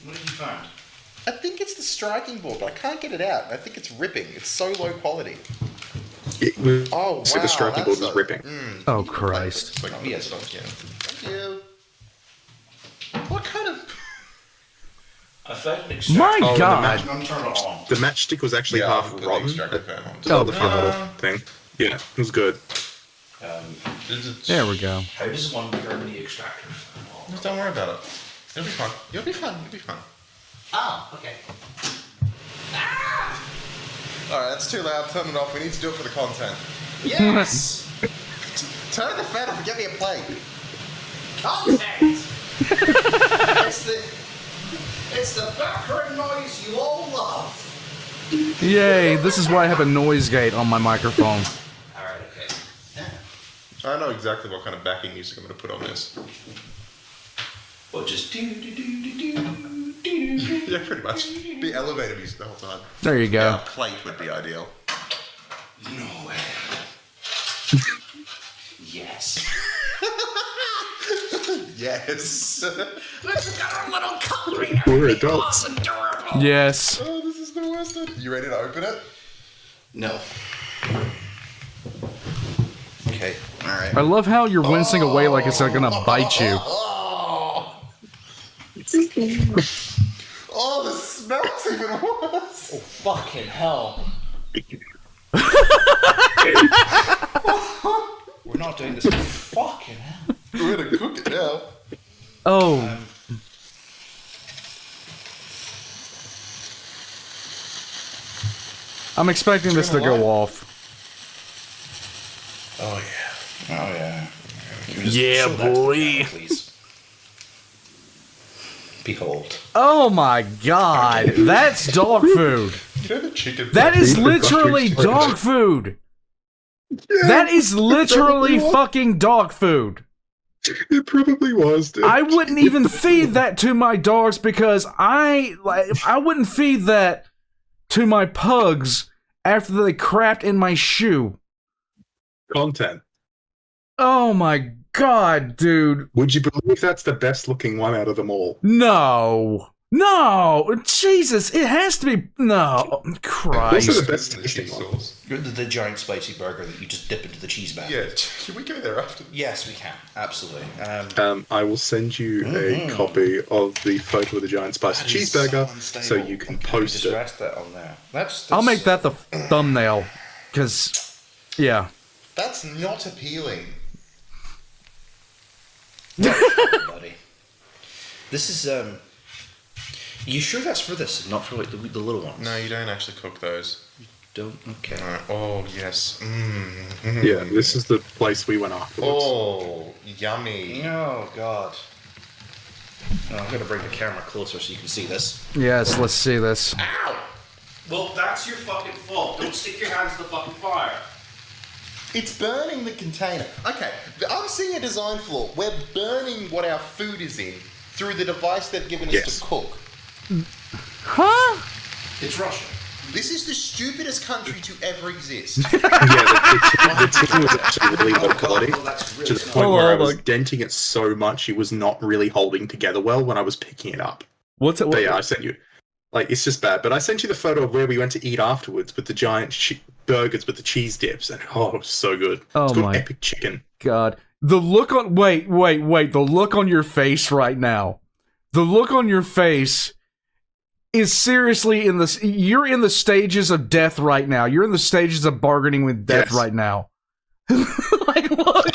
What have you found? I think it's the striking board, but I can't get it out. I think it's ripping. It's so low quality. It was, Oh, wow. so the striking board was ripping. Oh, Christ. It's like, Yes. yeah. Thank you. I found an My extractor. Oh, the God. match- I'm gonna turn it on. The matchstick was actually Yeah, half I'll put the rotten. extractor fan on. Oh, the the little thing. Yeah, it was good. There we go. How does one turn the extractor? Just don't worry about it. It'll be fun. You'll be fun. You'll be fun. Oh, okay. Alright, that's too loud. Turn it off. We need to do it for the content. Yes! Turn the fan off and get me a plate. Content! it's the background noise you all love. Yay, this is why I have a noise gate on my microphone. Alright, okay. I know exactly what kind of backing music I'm going to put on this. Well, just do do do do do do. Yeah, pretty much. Be elevator music the whole time. There you Yeah, go. a plate would be ideal. No way. Yes. Yes. Let's get our little coloring. We're adults. Adorable. Yes. Oh, this is the worst. You ready to open it? No. Okay. All right. I love how you're wincing away like it's gonna bite you. Oh, the smell's even worse. Fucking hell. We're not doing this. Fucking hell. We're gonna cook it now. Oh, I'm expecting this to go off. Oh yeah. Oh yeah. Yeah, Show that to the boy. camera, please. Behold. Oh my God, that's dog food. You know the chicken. That is Eat the literally fucking dog food. That is literally fucking dog food. It probably was, dude. I wouldn't even feed that to my dogs because I wouldn't feed that to my pugs after they crapped in my shoe. Content. Oh my God, dude. Would you believe that's the best looking one out of them all? No. No. Jesus, it has to be. No. Also Christ. the best tasting one. The giant spicy burger that you just dip into the cheese bag. Yeah, can we go there after? Yes, we can. Absolutely. I will send you a copy of the photo of the giant spicy That is cheeseburger so unstable. so you can Just post it. rest that on there. That's I'll make that the thumbnail. Because, yeah. That's not appealing. buddy. This is You sure that's for this, not for like the little ones? No, you don't actually cook those. Don't. Okay. Oh yes. Yeah, this is the place we went afterwards. Oh, yummy. Oh God. Oh, I'm gonna bring the camera closer so you can see this. Yes, let's see this. Ow! Well, that's your fucking fault. Don't stick your hands in the fucking fire. It's burning the container. Okay, I'm seeing a design flaw. We're burning what our food is in through the device they've given us Yes. to cook. Huh? It's Russian. This is the stupidest country to ever exist. Yeah, the tin was actually really low quality. Well, that's really To the not- point where I Hold was on. denting it so much it was not really holding together well when I was picking it up. What's it? But yeah, I sent you. Like, it's just bad. But I sent you the photo of where we went to eat afterwards with the giant burgers with the cheese dips. And oh, it was so good. Oh It's called my Epic Chicken. God. The look on. Wait. The look on your face right now. The look on your face is seriously in this. You're in the stages of death right now. You're in the stages of bargaining with death Yes. right now. Like, look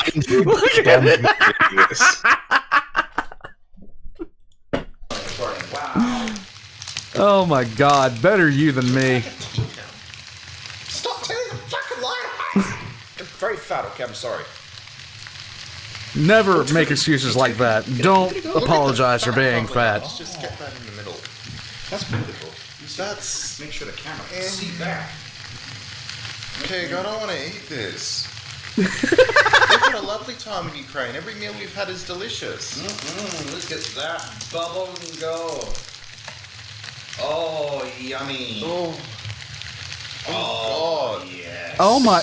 at it. Yes. Wow. Oh my God. Better you than me. Stop turning the fucking light on! I'm very fat. Okay, I'm sorry. Never make excuses like that. Don't apologize for being fat. Let's just get that in the middle. That's beautiful. That's... Make sure the camera can see that. Pig, I don't want to eat this. We've had a lovely time in Ukraine. Every meal we've had is delicious. Let's get that bubble and go. Oh, yummy. Oh, Oh, God. yes. Oh my.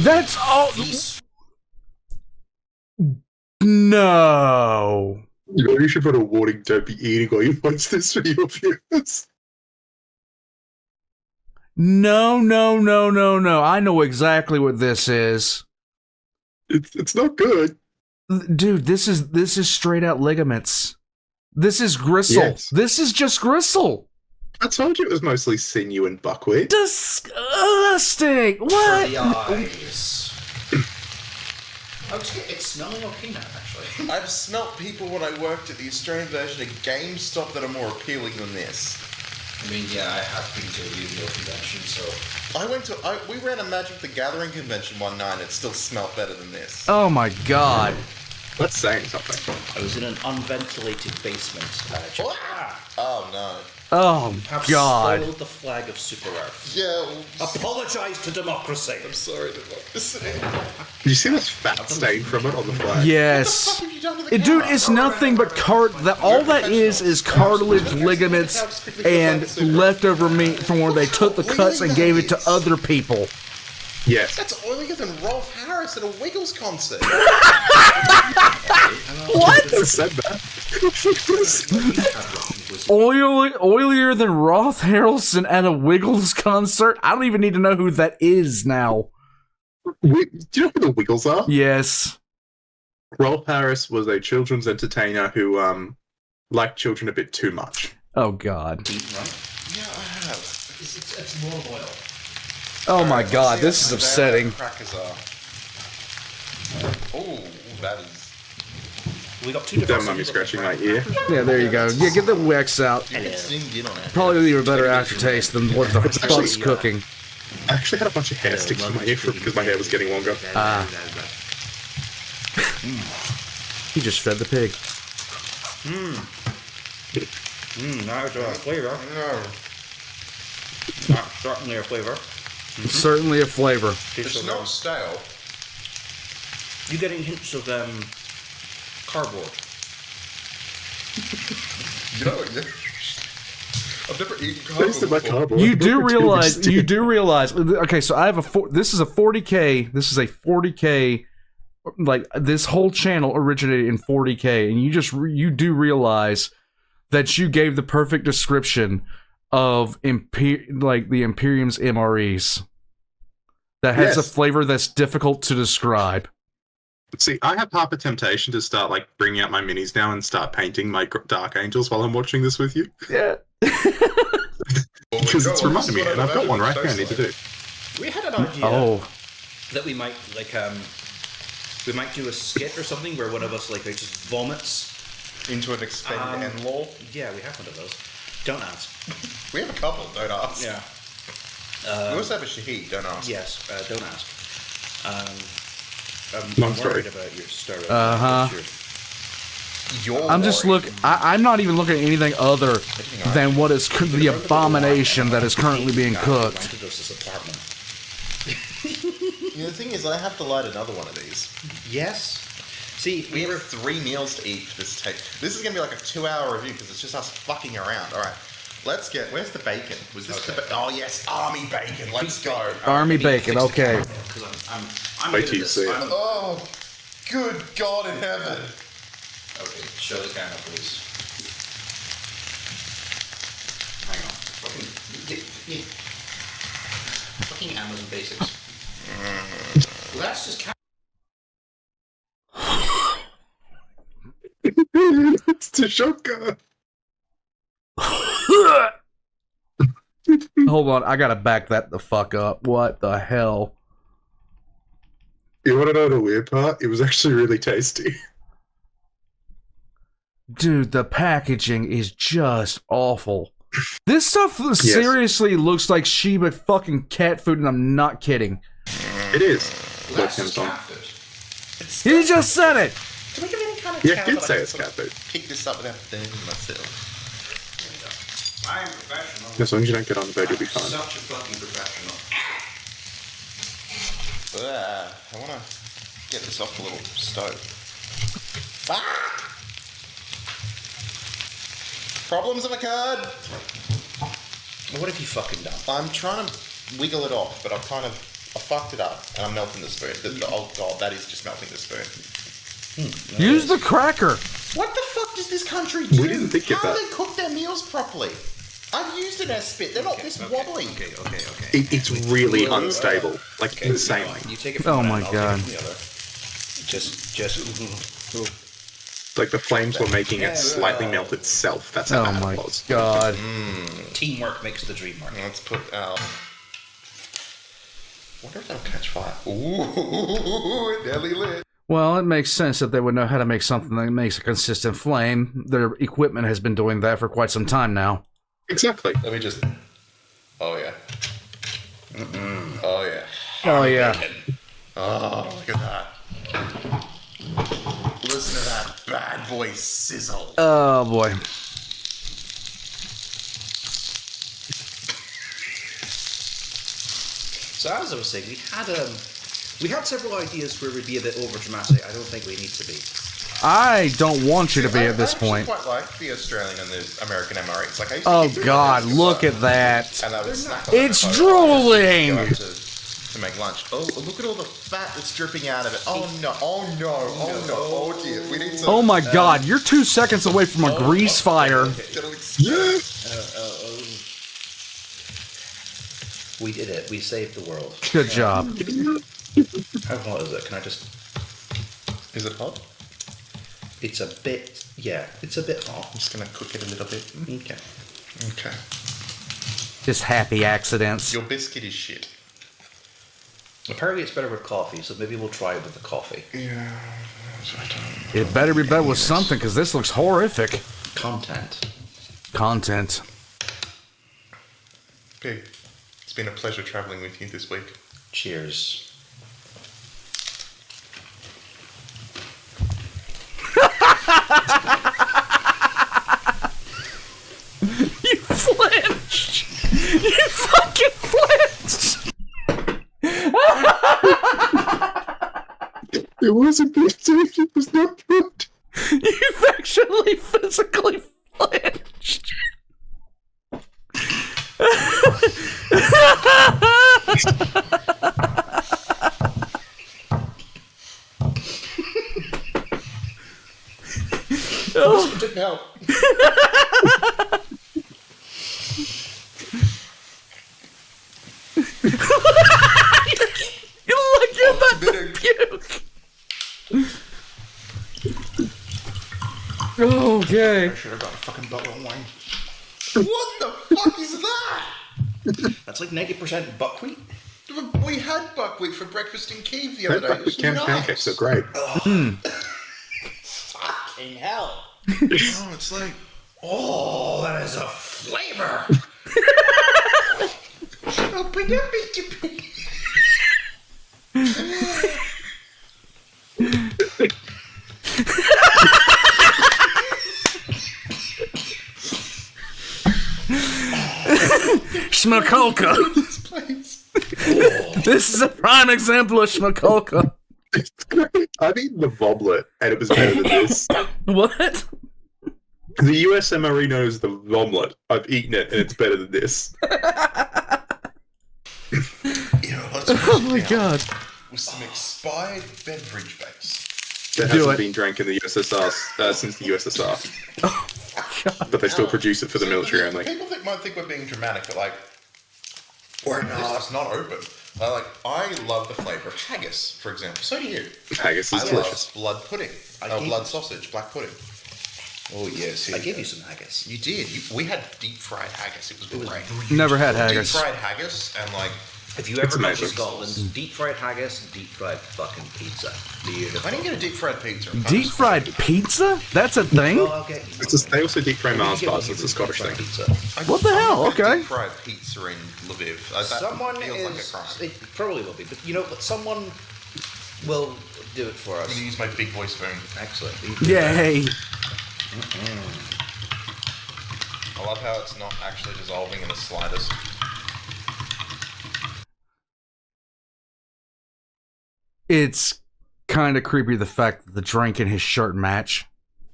That's all. No. You should put a warning, don't be eating while you watch this for your viewers. No. I know exactly what this is. It's not good. Dude, this is straight out ligaments. This is gristle. Yes. This is just gristle. I told you it was mostly sinew and buckwheat. Disgusting. For What? the eyes. It's smelling okay now, actually. I've smelt people when I worked at the Australian version of GameStop that are more appealing than this. I mean, yeah, I have been to a Yu-Gi-Oh convention, so... We ran a Magic the Gathering convention one night and it still smelt better than this. Oh my god. That's saying something. I was in an unventilated basement. Oh no. Oh Have god. spoiled the flag of Super Earth. Yeah, Apologise to democracy. I'm sorry, democracy. Did you see this fat stain from it on the flag? Yes. What have you done to the Dude, camera? it's nothing but all that is cartilage, ligaments, and leftover meat from where they took the cuts and gave it to other people. Yes. That's oilier than Rolf Harris at a Wiggles concert. What? I said that. Oilier than Roth Harrelson at a Wiggles concert? I don't even need to know who that is now. Do you know who the Wiggles are? Yes. Rolf Harris was a children's entertainer who liked children a bit too much. Oh god. Right? Yeah, I have. It's more oil. Oh my Alright, god, let's this see is how very upsetting. Crackers are. Oh, that is. We got two different... Don't mind me scratching my ear. Yeah, there you go. Yeah, get the wax out. I get zoomed in on it. Probably leave a better aftertaste than what the fuck's cooking. I actually had a bunch of hair sticks in my ear because my hair was getting longer. He just fed the pig. Now it's a flavour. No, Certainly a flavour. Certainly a flavor. it's not stale. You getting hints of cardboard? No, yeah. I've never eaten cardboard Tasted my before. cardboard. You do realize, okay, so I have this is a 40K, like, this whole channel originated in 40K, and you do realize that you gave the perfect description of the Imperium's MREs. That has a Yes. flavor that's difficult to describe. See, I have half a temptation to start bringing out my minis now and start painting my Dark Angels while I'm watching this with you. Yeah. Because it's reminding me, and I've got one right here I need to do. We had an idea Oh. that we might we might do a skit or something where one of us like just vomits. Into an expended in-law. Yeah, we have one of those. Don't ask. We have a couple, don't ask. Yeah. We also have a Shahid, don't ask. Yes. Don't ask. I'm Long story. worried about your story. I'm just I'm not even looking at anything other than what is the abomination that is currently being cooked. Rented us this apartment. Yeah, the thing is, I have to light another one of these. Yes. See, We have 3 meals to eat for this tape. This is going to be like a 2-hour review because it's just us fucking around. All right, let's get. Where's the bacon? Was this the? Oh yes, army bacon. Let's go. Army bacon, okay. Because I'm Wait good till at you this. see it. Oh, good God in heaven! Okay, show the camera, please. Hang on. Fucking Amazon Basics. Well, that's just It's Tashoka. Hold on, I gotta back that the fuck up. What the hell? You want to know the weird part? It was actually really tasty. Dude, the packaging is just awful. This stuff seriously looks like Shiba fucking cat food, and I'm not kidding. It is. well, Like that's just Samsung. cat food. He just said it! Do we give any kind of Yeah, count it did that I say can it's sort cat of food. Pick this up without burning myself. I am professional. As long as you don't get on the bed, you'll be fine. Such a fucking professional. I want to get this off the little stove. Ah! Problems have occurred. What have you fucking done? I'm trying to wiggle it off, but I fucked it up, and I'm melting the spoon. Oh God, that is just melting the spoon. Use the cracker! What the fuck does this country do? We didn't think of How do that. they cook their meals properly? I've used it as spit. They're not this wobbly. Okay. It's really unstable. Like, insanely. You take it from Oh one my end, I'll God. take it from the other. Just. Like the flames were making it slightly melt itself. That's how Oh bad my it was. god. Teamwork makes the dream work. Let's put out. Wonder if that'll catch fire. Ooh, nearly lit. Well, it makes sense that they would know how to make something that makes a consistent flame. Their equipment has been doing that for quite some time now. Exactly. Let me just. Oh yeah. Oh yeah. Oh yeah. Oh, look at that. Listen to that bad boy sizzle. Oh boy. So as I was saying, we had several ideas where we'd be a bit over dramatic. I don't think we need to be. I don't want you to be at this point. I quite like the Australian and the American MREs. Like, I used to Oh keep doing god, those look as at that. well. And I would snack on It's that if I was drooling! going to make lunch. Oh, look at all the fat that's dripping out of it. Oh no, oh no, oh no, oh dear. We need some. Oh my god, you're 2 seconds away from a grease fire. We did it. We saved the world. Good job. How hot is it? Can I just... Is it hot? It's a bit... Yeah, it's a bit hot. I'm just gonna cook it a little bit. Okay. Okay. Just happy accidents. Your biscuit is shit. Apparently it's better with coffee, so maybe we'll try it with the coffee. Yeah. I don't. It better be better with something, because this looks horrific. Content. Content. Pig, it's been a pleasure traveling with you this week. Cheers. You flinched! You fucking flinched! It wasn't good. It was not good. You've actually physically flinched! It didn't help. You look, you're about to puke! Okay. I should have got a fucking bottle of wine. What the fuck is that? That's like 90% buckwheat. We had buckwheat for breakfast in Kiev the other day. It was Pancakes are nice. great. Fucking hell. Oh, it's like. Oh, that is a flavor. Open up, Mr. Schmakolka. This is a prime example of Schmakolka. It's great. I've eaten the vomlet, and it was better than this. What? The US MRE knows the vomlet. I've eaten it, and it's better than this. Oh my god. With some expired beverage base. That Do hasn't it. been drank in the USSR since the USSR. But they still produce it for the military only. People might think we're being dramatic, but like, we're not. It's not open. I love the flavour of haggis, for example. So do you. Haggis is I delicious. love blood pudding. Blood sausage, black pudding. Oh yes, I gave you some haggis. You did. We had deep fried haggis. It was great. Never had haggis. Deep fried haggis and like. If you ever go to amazing. Scotland, deep fried haggis, deep fried fucking pizza. Beautiful. I didn't get a deep fried pizza. Deep fried pizza? That's a thing? Well, I'll get you. They also deep fry Mars bars. It's a Scottish thing. Pizza. What the hell? Okay. Deep fried pizza in Lviv. That Someone feels like a is. crime. It probably will be, but you know what? Someone will do it for I'm us. gonna use my big boy spoon. Excellent. Yay. I love how it's not actually dissolving in the slightest. It's kind of creepy the fact that the drink and his shirt match.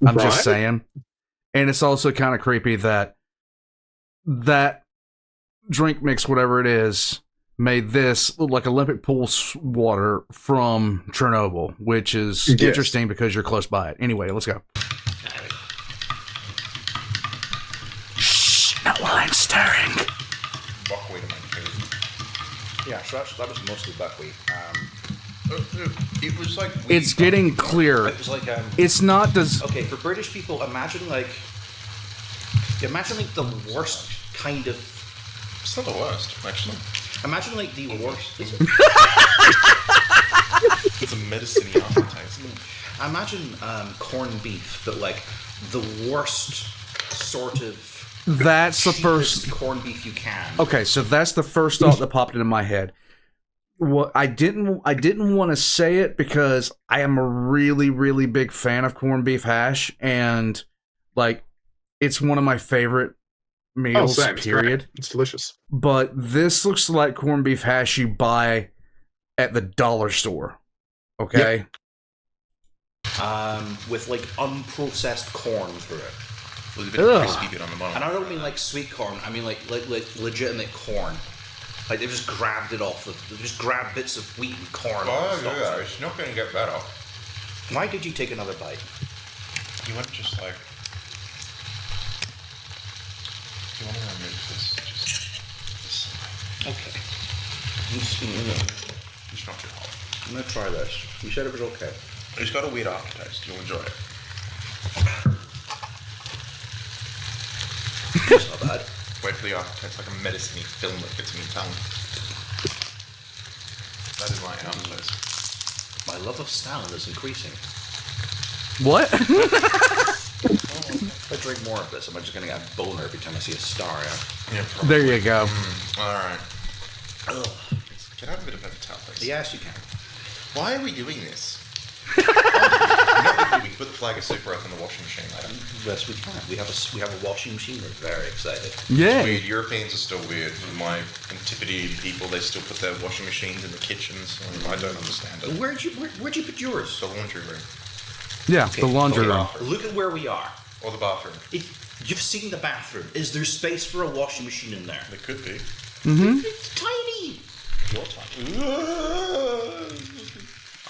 I'm just Right? saying. And it's also kind of creepy that that drink mix, whatever it is, made this look like Olympic pool water from Chernobyl, which is Yes. interesting because you're close by it. Anyway, let's go. Shh, not while I'm stirring. Buckwheat in my food. Yeah, so that was mostly buckwheat. It was like... It's getting clear. It was like It's not does. okay for British people. Imagine like the worst kind of. It's not the worst, actually. Imagine like the worst. It's a medicine-y aftertaste. Imagine corned beef, but like the worst sort of. That's the cheapest first. corned beef you can. Okay, so that's the first thought that popped into my head. What I didn't want to say it because I am a really, really big fan of corned beef hash, and like it's one of my favorite meals. Same. It's great. Period. It's delicious. But this looks like corned beef hash you buy at the dollar store. Okay. With like unprocessed corn through it. With a bit of crispy bit on the bottom. And I don't mean like sweet corn. I mean like legitimate corn. Like they just grabbed it off. They just grabbed bits of wheat and corn. Oh, yeah, it's not going to get better. Why did you take another bite? You want just like... You want to remove this? Just... Okay. It's not too hot. I'm gonna try this. You said it was okay. It's got a weird aftertaste. You'll enjoy it. It's not bad. Wait for the aftertaste, like a medicine-y film that gets in your tongue. That is my aftertaste. My love of sound is increasing. What? If I drink more of this, am I just gonna get a boner every time I see a star? Yeah, There you go. Alright. Can I have a bit of paper towel, please? Yes, you can. Why are we doing this? We can put the flag of Super Earth in the washing machine later. Yes, we can. We have a washing machine. We're very excited. Yeah. Weird. Europeans are still weird. For my antipathy people, they still put their washing machines in the kitchens. I don't understand it. Where'd you put yours? The laundry room. Yeah, the laundry room. Look at where we are. Or the bathroom. If you've seen the bathroom, is there space for a washing machine in there? There could be. It's tiny. Your time.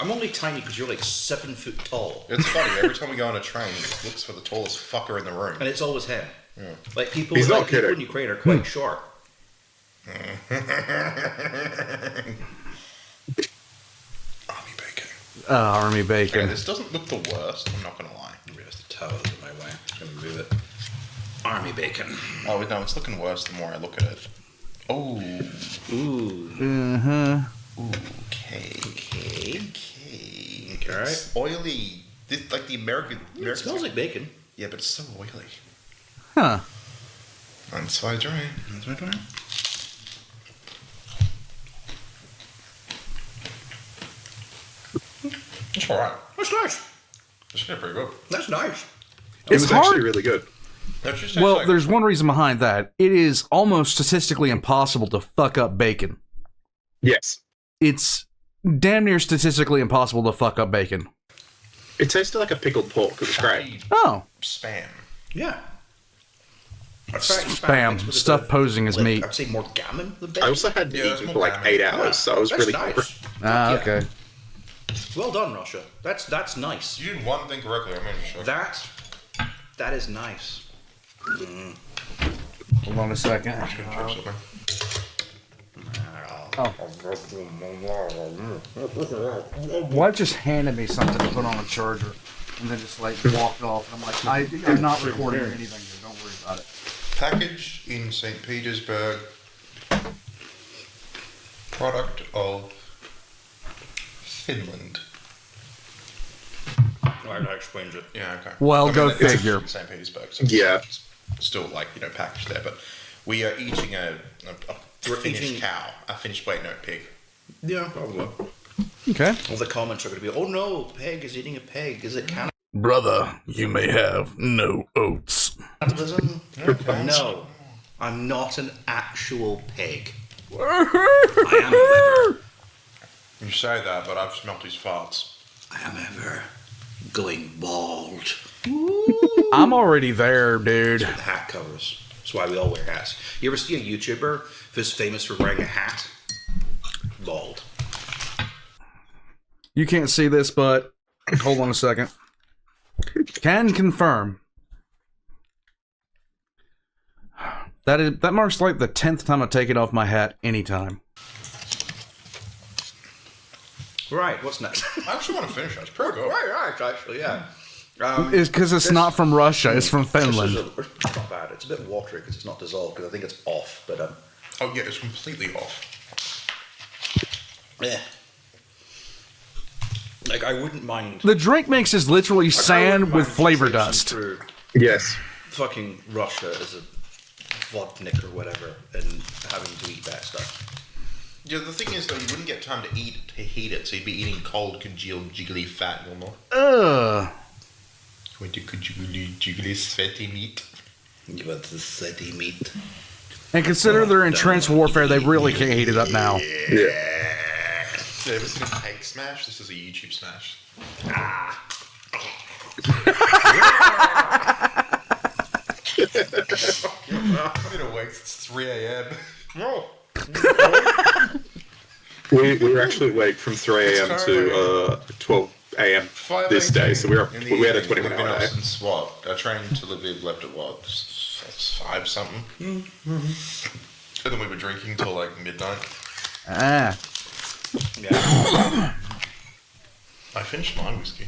I'm only tiny because you're like 7 foot tall, It's funny, every time we go on a train, he looks for the tallest fucker in the room. and it's always him. Yeah. Like people, He's not people kidding. in Ukraine are quite short. Army bacon. Army Okay, bacon. this doesn't look the worst, I'm not gonna lie. Where's the towel in my way? I'm gonna move it. Army bacon. Oh, no, it's looking worse the more I look at it. Oh. Ooh. Uh-huh. Okay. Okay. Okay. Alright. It's oily. This, like the American. It smells like bacon. Yeah, but it's so oily. Huh. That's why I try. That's my plan. It's alright. That's nice. It's pretty good. That's nice. It It's was hard. actually really good. That's just Well, like, there's one reason behind that. It is almost statistically impossible to fuck up bacon. Yes. It's damn near statistically impossible to fuck up bacon. It tasted like a pickled pork. It was great. fried Oh, spam. Yeah. spam. Stuff posing as meat. I'd say more gammon than bacon. I also had Yeah, eaten it's for like more 8 gammon. hours, so I was That's really nice. hungry. Ah, Yeah. okay. Well done, Russia. That's nice. You did one thing correctly, I'm in shock. That is nice. Hold on a second. Wife just handed me something to put on a charger, and then just like walked off. And I'm like, I'm not recording anything here. Don't worry about it. Packaged in St. Petersburg. Product of Finland. Alright, that explains it. Yeah, okay. Well, go it's figure. in St. Petersburg, so Yeah. it's still like, packaged there, but we are eating a We're finished eating- cow. A finished, wait, no, pig. Yeah, probably. Okay. All the comments are going to be, oh no, pig is eating a pig. Is it Brother, you may have no oats. cannibalism? Okay. No, I'm not an actual pig. I am a liver. You say that, but I've smelt his farts. I am ever going bald. I'm already there, dude. The hat covers. That's why we all wear hats. You ever see a YouTuber who's famous for wearing a hat? Bald. You can't see this, but hold on a second. Can confirm. That marks like the 10th time I take it off my hat anytime. Right, what's next? I actually want to finish it. It's pretty good. Right, actually, yeah. It's because it's not from Russia. It's from It's Finland. not bad. It's a bit watery because it's not dissolved, because I think it's off, but Oh yeah, it's completely off. yeah. Like, I wouldn't mind... The drink mix is literally sand with flavor dust. Through Yes. fucking Russia as a vodnik or whatever, and having to eat that stuff. Yeah, the thing is though, you wouldn't get time to heat it, so you'd be eating cold, congealed, jiggly fat normal. With the jiggly, sweaty meat. You want the sweaty meat. And consider they're in trench warfare, they really can't heat it up now. Yeah. You ever seen a cake smash? This is a YouTube smash. I've been awake since 3 a.m. We were actually awake from 3 a.m. to 12 a.m. this day, so we had a 21-hour day. Since what? I trained to Lviv, left at what? 5 something? And then we were drinking till like midnight. Ah. Yeah. I finished my whiskey.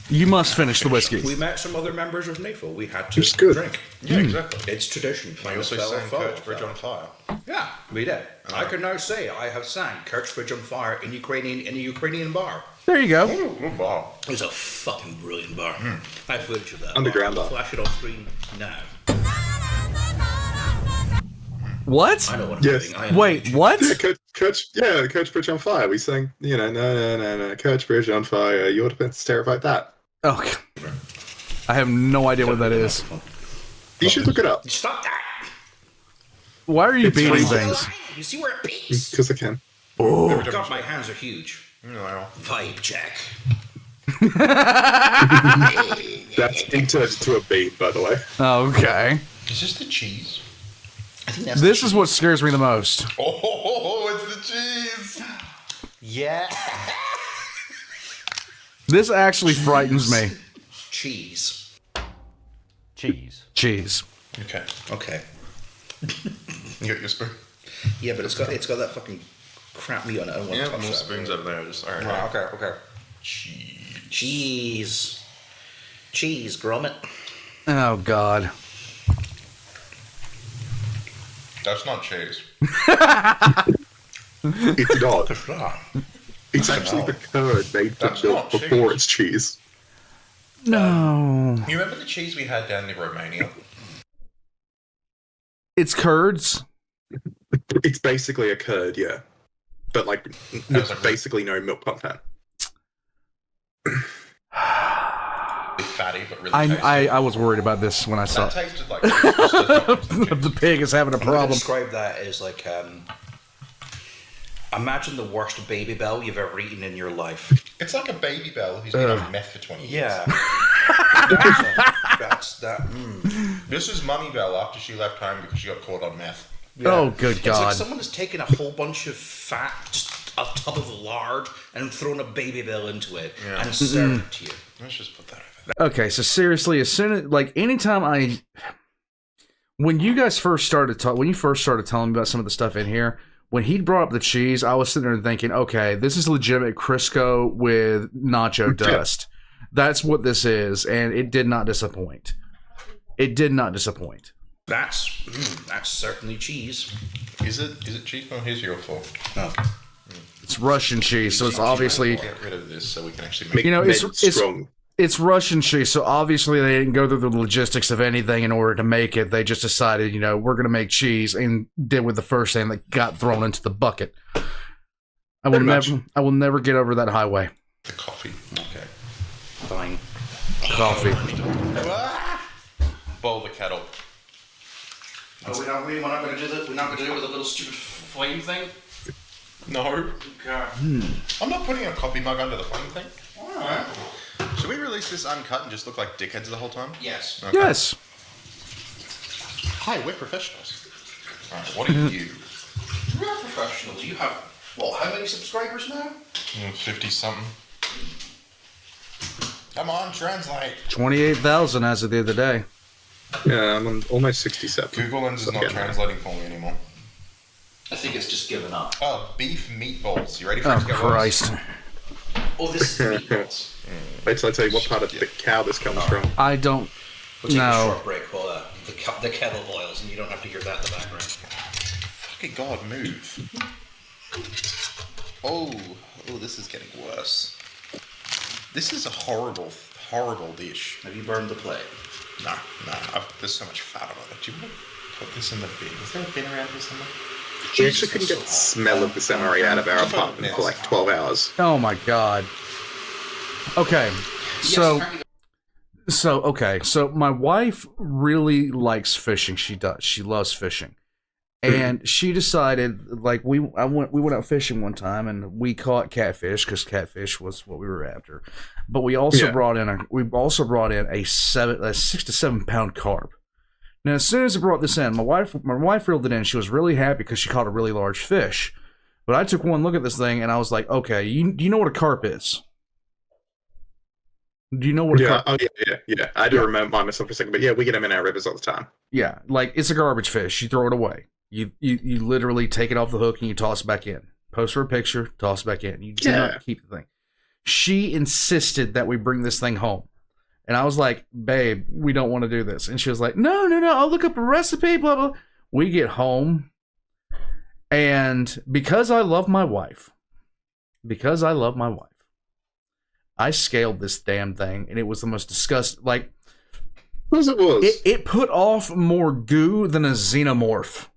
You must finish the whiskey. We met some other members of NAFO. We had to It's good. drink. Yeah, exactly. It's tradition. I also sang Kurt's Bridge on Fire. Yeah, we did. I can now say I have sang Kurt's Bridge on Fire in a Ukrainian bar. There you go. Good bar. It was a fucking brilliant bar. I have footage of that. Underground bar. Flash it on screen now. What? I know what I'm Yes. doing. I am Wait, what? Yeah, Coach Bridge on Fire. We sang, no, Coach Bridge on Fire. Your defense is terrified that. Oh, I have no idea what that is. You should look it up. Stop that! Why are you It's beating fine. things? You see where it peaks? Because I can. Oh, God, my hands are huge. No. Vibe check. That's inserted to a beat, by the way. okay. Is this the cheese? I think that's This is what scares me the most. Oh, it's the cheese! Yeah. This actually frightens me. Cheese. Cheese. Okay. Okay. You got your spoon? Yeah, but it's got that fucking crap meat on it. I don't want Yeah, to touch more that. spoons over there. Just alright. Right, okay. Cheese. Cheese, grommet. Oh, God. That's not cheese. It's not. It's not. It's actually the curd made from That's milk not cheese. before it's cheese. No. You remember the cheese we had down in Romania? It's curds? It's basically a curd, yeah. But like, How's with it basically no milk content. Really fatty, but really tasty. I was worried about this when I saw That it. tasted like cheese. The pig is having a I'm going to problem. describe that as like, imagine the worst baby bell you've ever eaten in your life. It's like a baby bell who's been on meth for 20 years. Yeah. that's that. This is Mummy Bell after she left home because she got caught on meth. Yeah. Oh, good It's like God. someone has taken a whole bunch of fat, just a tub of lard, and thrown a baby bell into it Yeah. and served it to you. Let's just put that over there. Okay, so seriously, as soon as, like, anytime when you guys first started when you first started telling me about some of the stuff in here, when he brought up the cheese, I was sitting there thinking, okay, this is legitimate Crisco with nacho dust. That's what this is, and it did not disappoint. It did not disappoint. That's certainly cheese. Is it cheese? Oh, here's your fault. Oh. It's Russian cheese, so it's obviously, Get rid of this so we can actually make you know, Made it's strong. it's Russian cheese, so obviously they didn't go through the logistics of anything in order to make it. They just decided, you know, we're going to make cheese, and did with the first thing that got thrown into the bucket. I will never get over that highway. the coffee. Okay. Fine. Coffee. Boil the kettle. Oh, we're not going to do that. We're not going to do it with a little stupid flame thing. No. Okay. I'm not putting a coffee mug under the flame thing. Alright. Should we release this uncut and just look like dickheads the whole time? Yes. Okay. Yes. Hi, we're professionals. Alright, what are you? We're professionals. You have, well, how many subscribers now? 50 something. Come on, translate. 28,000 as of the other day. Yeah, I'm on almost 67. Google Lens is not Okay. translating for me anymore. I think it's just given up. Oh, beef meatballs. You ready for Oh it to get Christ! Oh, this is meatballs. Wait till I tell you what part of the cow this comes from. I don't. We'll take a No. short break while the kettle boils, and you don't have to hear that in the background. Fucking God, move. Oh, this is getting worse. This is a horrible, horrible dish. Have you burned the plate? No, there's so much fat on it. Do you want to put this in the bin? Is there a bin around here somewhere? We actually couldn't get the smell of this MRE out of our apartment for like 12 hours. Oh my God. Okay, so my wife really likes fishing. She does. She loves fishing, and she decided we went out fishing one time and we caught catfish because catfish was what we were after. But we also brought in a 6 to 7 pound carp. Now, as soon as I brought this in, my wife reeled it in. She was really happy because she caught a really large fish. But I took one look at this thing and I was like, okay, do you know what a carp is? Do you know what? Yeah. I do remember myself for a second, but yeah, we get them in our rivers all the time. Yeah, like it's a garbage fish. You throw it away. You literally take it off the hook and you toss it back in. Post for a picture, toss it back in. You do not keep the thing. She insisted that we bring this thing home, and I was like, "Babe, we don't want to do this." And she was like, "No, I'll look up a recipe." Blah blah. We get home, and because I love my wife, I scaled this damn thing, and it was the most disgusting. Like, As it was. it put off more goo than a xenomorph.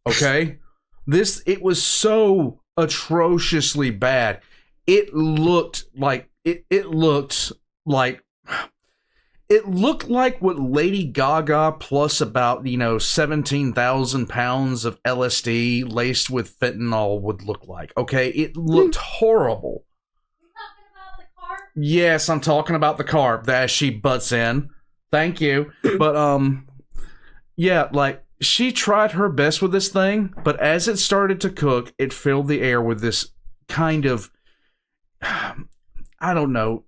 Okay, it was so atrociously bad. It looked like what Lady Gaga plus about 17,000 pounds of LSD laced with fentanyl would look like. Okay, it looked horrible. Yes, I'm talking about the carp that she butts in. Thank you. But, yeah, like, she tried her best with this thing, but as it started to cook, it filled the air with this kind of, I don't know.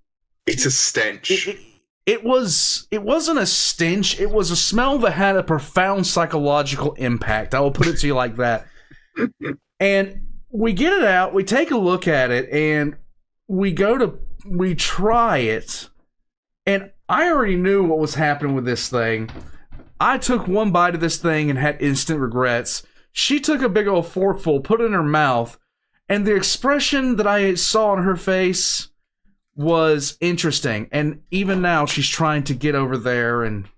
It's a stench. It wasn't a stench. It was a smell that had a profound psychological impact. I will put it to you like that. And we get it out, we take a look at it, and we try it, and I already knew what was happening with this thing. I took one bite of this thing and had instant regrets. She took a big old forkful, put it in her mouth, and the expression that I saw on her face was interesting. And even now, she's trying to get over there and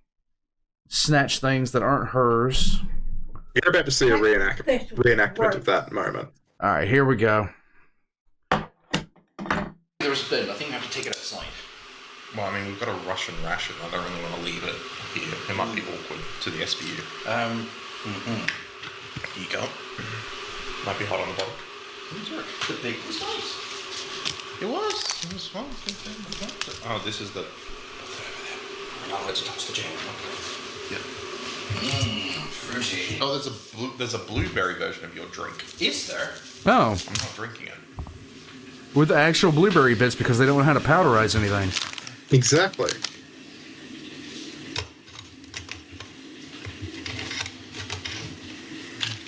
snatch things that aren't hers. You're about to see a reenactment of that moment. All right, here we go. There's a bin. I think we have to take it outside. Well, I mean, we've got a Russian ration. I don't really want to leave it here. It might be awkward to the SBU. Here you go. Might be hot on the bottom. The big was nice. It was fun. Oh, this is the... Now let's toss the jam. Yeah. Fruity. Oh, there's a blueberry version of your drink. Is there? Oh, I'm not drinking it. with actual blueberry bits because they don't know how to powderize anything. Exactly.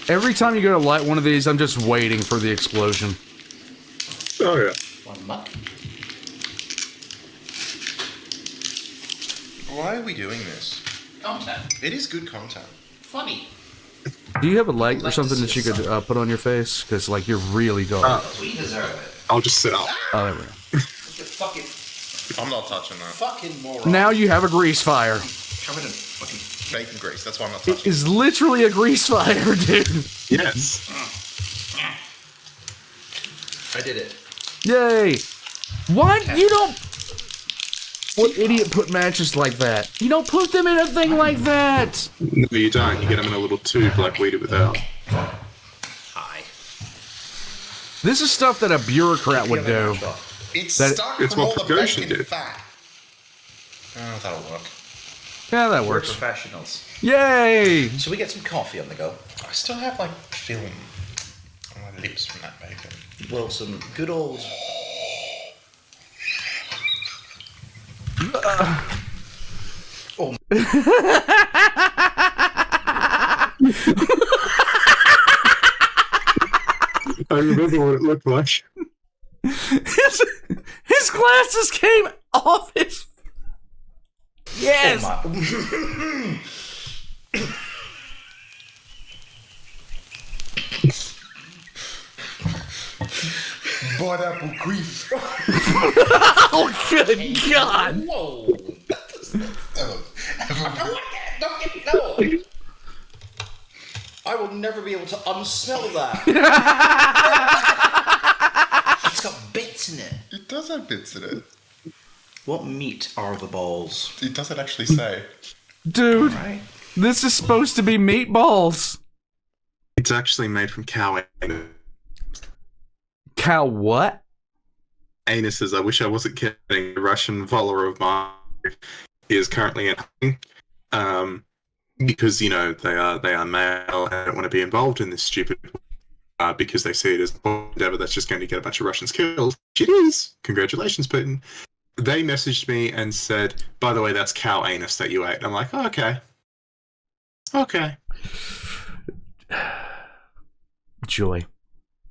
Every time you go to light one of these, I'm just waiting for the explosion. Oh, yeah. One muck. Why are we doing this? Content. It is good content. Funny. Do you have a light or something that you could put on your face? Because, like, you're really dark. We deserve it. I'll just sit up. Oh, there we go. Fucking I'm not touching that. fucking moron. Now you have a grease fire. Covered in fucking bacon grease. That's why I'm not It touching is literally a grease fire, dude. Yes. I did it. Yay. What? You don't... What idiot put matches like that? You don't put them in a thing like that. No, you don't. You get them in a little tube like we do without. Hi. This is stuff that a bureaucrat would do. It's That- stuck It's from all what the Goshen bacon did. fat. Oh, that'll work. Yeah, that We're works. professionals. Yay! Should we get some coffee on the go? I still have like film on my lips from that bacon. Well, some good old. I remember what it looked like. His glasses came off his. Yes. Bought apple grief. Oh, good God. Whoa! No! I will never be able to unsmell that. It's got bits in it. It does have bits in it. What meat are the balls? It doesn't actually say. Dude, Right. this is supposed to be meatballs. It's actually made from cow anus. Cow what? Anuses. I wish I wasn't kidding. A Russian follower of mine is currently in hiding. Because they are male and don't want to be involved in this stupid because they see it as an endeavor that's just going to get a bunch of Russians killed. It is. Congratulations, Putin. They messaged me and said, by the way, that's cow anus that you ate. I'm like, oh, okay. Okay. Joy.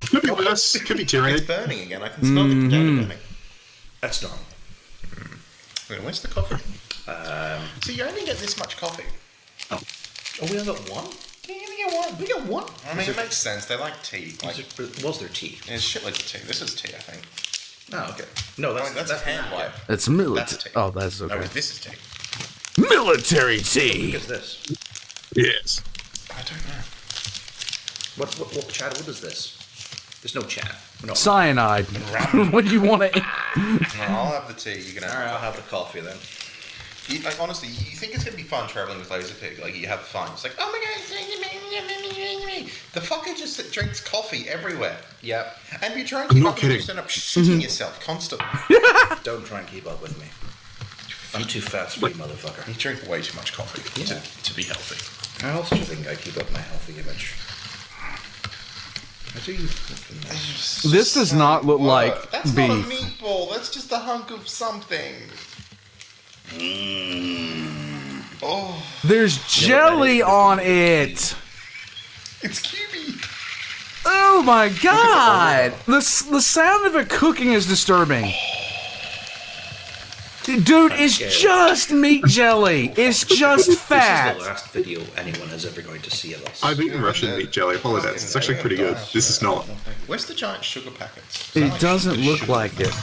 Could be worse. Could be It's tyranny. burning again. I can smell the potato burning. That's normal. Wait, where's the coffee? So you only get this much coffee. Oh, we only got one? You only get one. We got one. I mean, it makes sense. They like tea. Like, Was there tea? there's shitloads of tea. This is tea, I think. Oh, okay. No, That's a hand wipe. It's That's military. tea. Oh, that's No, okay. this is tea. Military What tea. is this? Yes. I don't know. What chat? What is this? There's no chat. No. Cyanide. What do you want to? No, I'll have the tea. You can have. Alright, I'll have the coffee then. Honestly, you think it's gonna be fun traveling with Lazerpig? Like you have fun. It's like, oh my god, the fucker just drinks coffee everywhere. Yep. And if you try and keep not up, you kidding. just end up shitting yourself constantly. Don't try and keep up with me. I'm too fast for you, motherfucker. You drink way too much coffee Yeah. to be healthy. How else do you think I keep up my healthy image? I do. This does not look like That's beef. not a meatball. That's just a hunk of something. Oh, There's jelly on it. it's cubey. Oh my God! The sound of it cooking is disturbing. Dude, it's just meat jelly. It's just This is the fat. last video anyone is ever going to see of us. I've eaten Russian meat jelly. Apologize. It's actually pretty good. This is not. Where's the giant sugar packets? It doesn't look like it.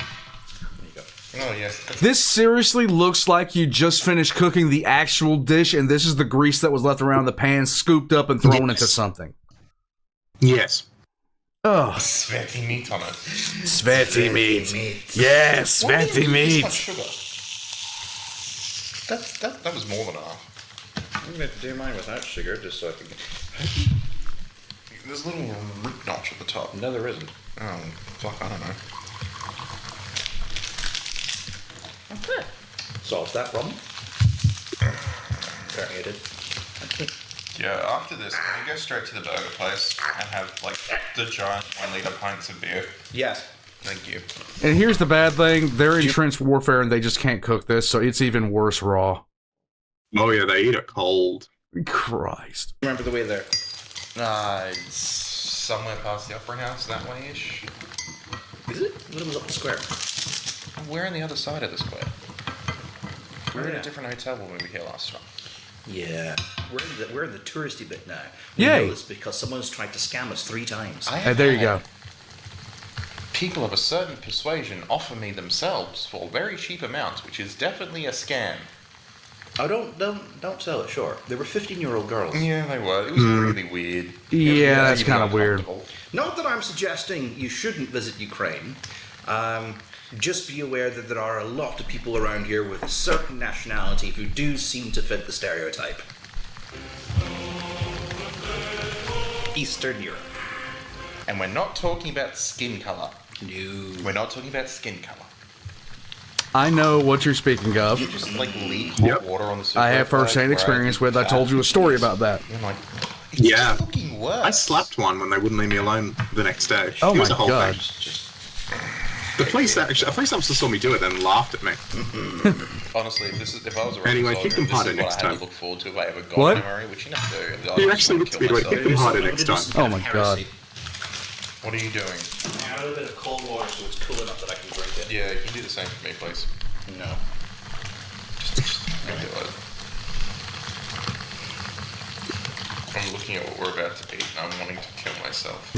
Oh yes. This seriously looks like you just finished cooking the actual dish, and this is the grease that was left around the pan, scooped up and thrown into something. Yes. Ugh. Sweaty meat on it. Svetty meat. Yes, Why do svetty you use this much meat. sugar? That was more than enough. I'm going to do mine without sugar, just so I can. There's a little root notch at the top. No, there isn't. Oh, fuck, I don't know. Okay. Solved that problem. Apparently I did. Yeah, after this, can we go straight to the burger place and have, like, the giant 1 litre pints of beer? Yes. Thank you. And here's the bad thing: they're in trench warfare, and they just can't cook this, so it's even worse raw. Oh yeah, they eat it cold. Christ. Remember the way there. It's somewhere past the Opera House, that way-ish. Is it? What was up the square? We're on the other side of the square. We're in yeah. a different hotel when we were here last time. Yeah. We're in the touristy bit now. Yay. We know this because someone's tried to scam us 3 times. And there you go. People of a certain persuasion offer me themselves for very cheap amounts, which is definitely a scam. Oh, don't sell it short. They were 15-year-old girls. Yeah, they were. It was really weird. Yeah, that's Even kind of weird. uncomfortable. Not that I'm suggesting you shouldn't visit Ukraine. Just be aware that there are a lot of people around here with a certain nationality who do seem to fit the stereotype. Eastern Europe. And we're not talking about skin colour. No. We're not talking about skin colour. I know what you're speaking of. You just like leak hot Yep. water on the I have first-hand experience with. I told you a story about that. You're like, it's Yeah. just looking worse. I slapped one when they wouldn't leave me alone the next day. Oh It was my a whole God. thing. The police officer saw me do it and laughed at me. Honestly, if I was a Russian Anyway, soldier, kick them this harder is what next I had time. to look forward to if I ever got What? an MRE, which you never do. You actually looked at me like, kick them harder next time. Oh my God. What are you doing? I added a bit of cold water so it's cool enough that I can drink it. Yeah, can you do the same for me, please? No. Just do it. I'm looking at what we're about to eat and I'm wanting to kill myself.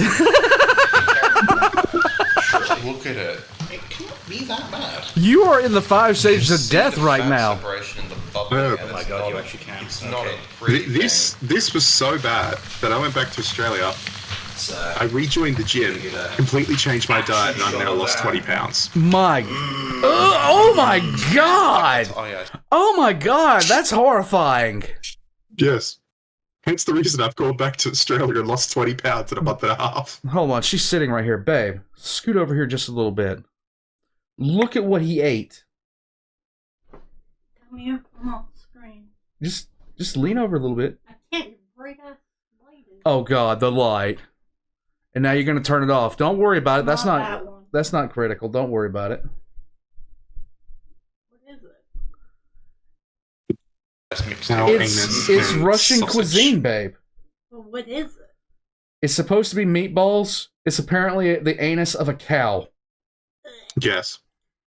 Look at it. It can't be that bad. You are in the 5 stages of death right now. Separation in the bubble, Oh and my it's God, not you a- actually can. It's not Okay. a pretty This was so bad that I went back to Australia. It's, I rejoined the gym, completely changed my diet, and I've now lost 20 pounds. My. Oh my god! Oh, yeah. Oh my god, that's horrifying. Yes. Hence the reason I've gone back to Australia and lost 20 pounds in a month and a half. Hold on, she's sitting right here. Babe, scoot over here just a little bit. Look at what he ate. Come here, I'm off screen. Just lean over a little bit. I can't, your bright ass light is. Oh god, the light. And now you're gonna turn it off. Don't worry about it. That's Not not that one. that's not critical. Don't worry about it. What is it? That's mixed Now- up. It's and Russian sausage. cuisine, babe. Well, what is it? It's supposed to be meatballs. It's apparently the anus of a cow. Yes.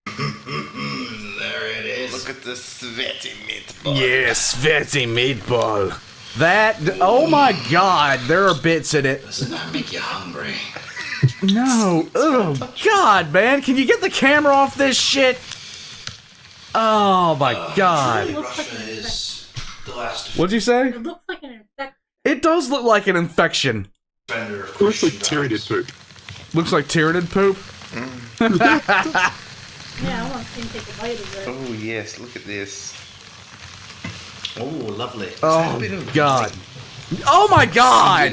there it is. Look at the sweaty meatball. Yes, fatty meatball. That, oh my god, there are bits in it. Doesn't that make you hungry? No, oh god, man, can you get the camera off this shit? Oh my god. looks like Russia an is the last What'd you say? It looks like an infection. It does look like an infection. defender of It looks like Christian Tyranid values. poop. Looks like tyrannid poop. Yeah, I want to see him take a bite of it. Oh yes, look at this. Oh, lovely. Oh god. Oh my god!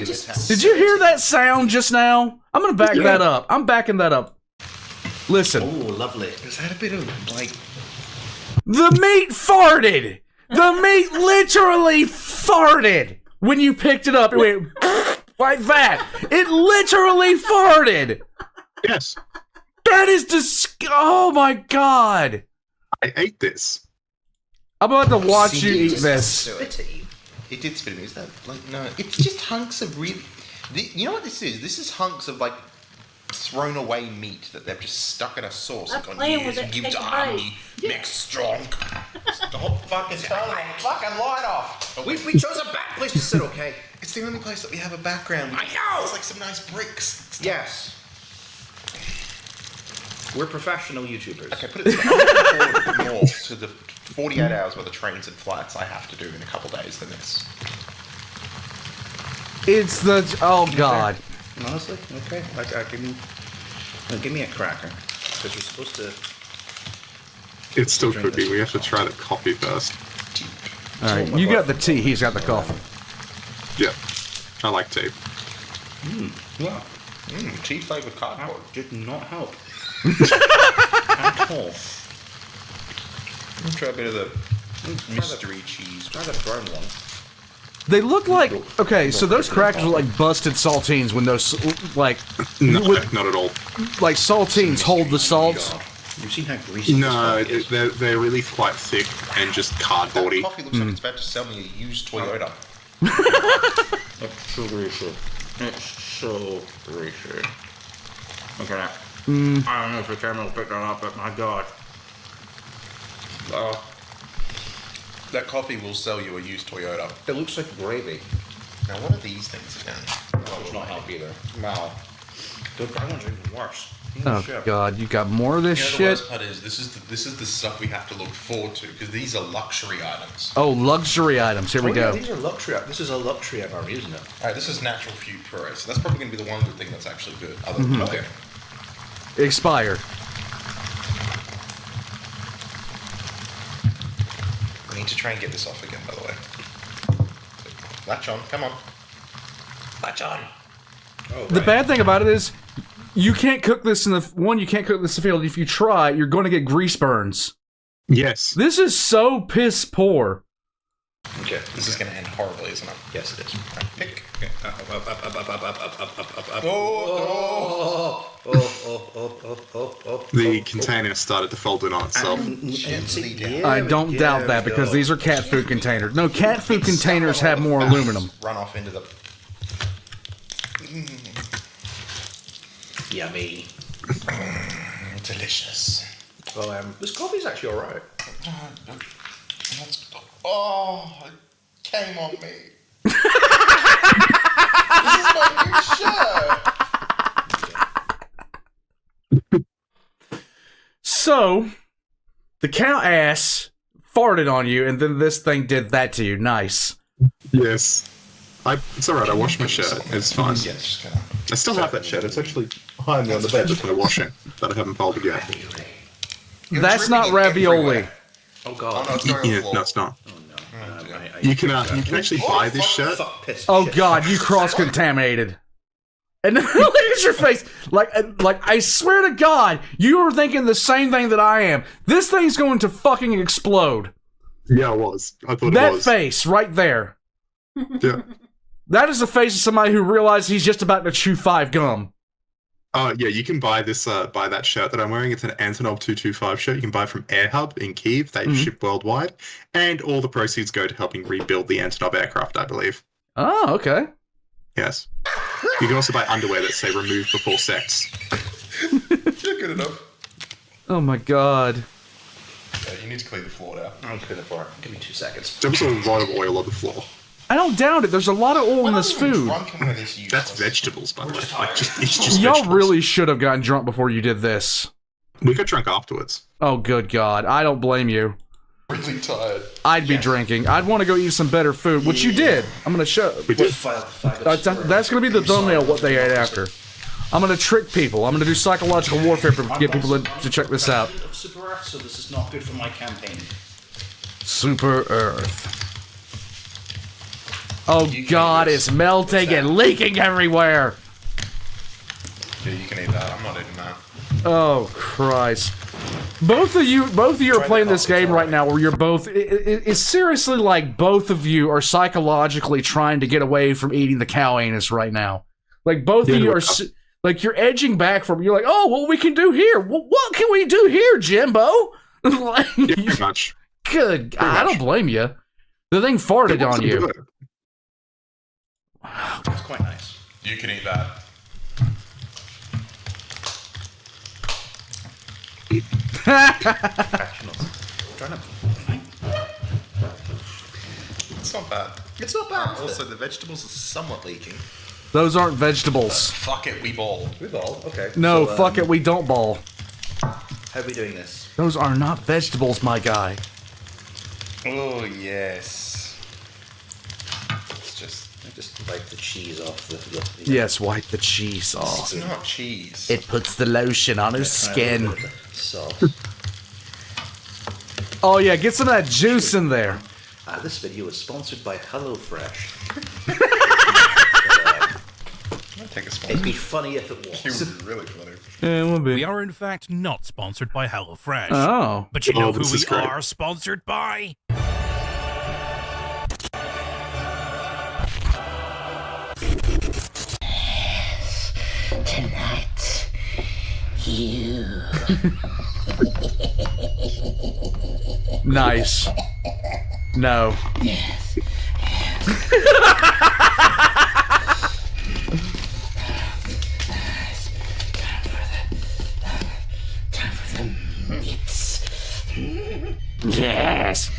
Did you hear that sound just now? I'm gonna back that up. I'm backing that up. Oh, Listen. lovely. Is that a bit of like? The meat farted! The meat literally farted! When you picked it up, it went like that. It literally farted! Yes. That is oh my god! I ate this. I'm about to watch you eat this. Spitty. It did spit at me. Is that like no? It's just hunks of really. You know what this is? This is hunks of like thrown away meat that they've just stuck in a sauce I'm and gone, playing yes, with it, give take to a bite." army, make strong. Stop fucking turning the fucking light off. We chose a bad place to sit, okay? It's the only place that we have a background. I know! It's like some nice bricks. Yes. We're professional YouTubers. Okay, put it this way. I'm looking forward more to the 48 hours worth of trains and flights I have to do in a couple days than this. It's the oh god. Honestly, okay. Give me a cracker. Because you're supposed to. It's still Drink cooking. this. We have to try the coffee first. Alright, you got the tea, he's got the coffee. Yeah. I like tea. Wow. Tea flavoured cardboard. That did not help. At all. Try a bit of the mystery cheese. Try the brown one. They look like okay, so those crackers are like busted saltines when those like No, with- not at all. like saltines hold the salts. God. You've seen how greasy No, this coffee is. they're really quite thick and just That cardboardy. coffee looks like it's about to sell me a used Toyota. It's so greasy. It's so greasy. Look at that. I don't know if the camera will pick that up, but my god. That coffee will sell you a used Toyota. It looks like gravy. Now, what are these things again? That does not help either. Wow. The brown ones are even worse. Oh god, you got more of this You know, the shit? worst part is this is the stuff we have to look forward to because these are luxury items. Oh, luxury items. Here we Oh, yeah, go. these are luxury. This is a luxury MRE, isn't it? All right, this is natural food puree, so that's probably going to be the one good thing that's actually good. Other than Okay. Expired. I need to try and get this off again, by the way. Latch on, come on. Latch on. Oh, The bad thing about it is you can't cook this in the you can't cook this in the field. If you try, you're going to get grease burns. Yes. This is so piss poor. Okay. This is going to end horribly, isn't it? Yes, it is. Right, pick. The container started to fold in on itself. Gently down. I don't doubt that because these are cat food containers. No, cat food containers have more aluminum. Run off into the. Yummy. Delicious. Well, this coffee's actually alright. Oh, it came on me. This is my new shirt. So, the cow ass farted on you, and then this thing did that to you. Nice. Yes. It's alright, I washed my shirt. It's fine. Yeah, just gonna... I still have that shirt. It's actually behind me on the bed with my washing that I haven't folded yet. That's not ravioli. Oh Oh, god. no, it's going on the Yeah, floor. no, it's not. Oh no. You can actually buy this shirt. Fuck, piss, Oh shit. god, you cross-contaminated. And then look at your face. Like I swear to God, you were thinking the same thing that I am. This thing's going to fucking explode. Yeah, it was. I thought That it was. face right there. Yeah. That is the face of somebody who realized he's just about to chew 5 gum. Yeah, you can buy this. Buy that shirt that I'm wearing. It's an Antonov 225 shirt. You can buy it from AirHub in Kyiv. They ship worldwide, and all the proceeds go to helping rebuild the Antonov aircraft, I believe. Oh, okay. Yes. You can also buy underwear that say "Remove before sex." You're good enough. Oh my God. Yeah, you need to clean the floor now. I'm clear for it. Give me 2 seconds. There was a lot of oil on the floor. I don't doubt it. There's a lot of oil in this food. That's vegetables, by the way. Like, it's just Y'all vegetables. really should have gotten drunk before you did this. We got drunk afterwards. Oh, good God. I don't blame you. Really tired. I'd be drinking. I'd want to go eat some better food, which you did. I'm going to show. We did. That's going to be the thumbnail of what they ate after. I'm going to trick people. I'm going to do psychological warfare to get people to check this out. Super Earth, so this is not good for my campaign. Super Earth. Oh God, it's melting and leaking everywhere. Yeah, you can eat that. I'm not eating that. Oh Christ! Both of you are playing this game right now, where you're both. It's seriously like both of you are psychologically trying to get away from eating the cow anus right now. Like both of you are. Like you're edging back from. You're like, oh, what we can do here? What can we do here, Jimbo? Like, Yeah, pretty much. Good. I don't blame you. The thing farted on you. It's quite nice. You can eat that. Trying to... It's not bad. It's not bad. Also, the vegetables are somewhat leaking. Those aren't vegetables. Fuck it, we ball. We ball. Okay. No, So, fuck it, we don't ball. How are we doing this? Those are not vegetables, my guy. Oh, yes. It's just... I just wipe the cheese off the Yes, wipe the cheese off. It's not cheese. It puts the lotion on his skin. Sauce. Oh yeah, get some of that juice in there. This video is sponsored by HelloFresh. I'll take a It'd sponsor. be funny if it It was. would be really funny. Yeah, it would be. We are in fact not sponsored by HelloFresh. Oh. But you know this who is we great. are sponsored by? Tonight, you. Nice. No. Yes. Time for the meats. Yes.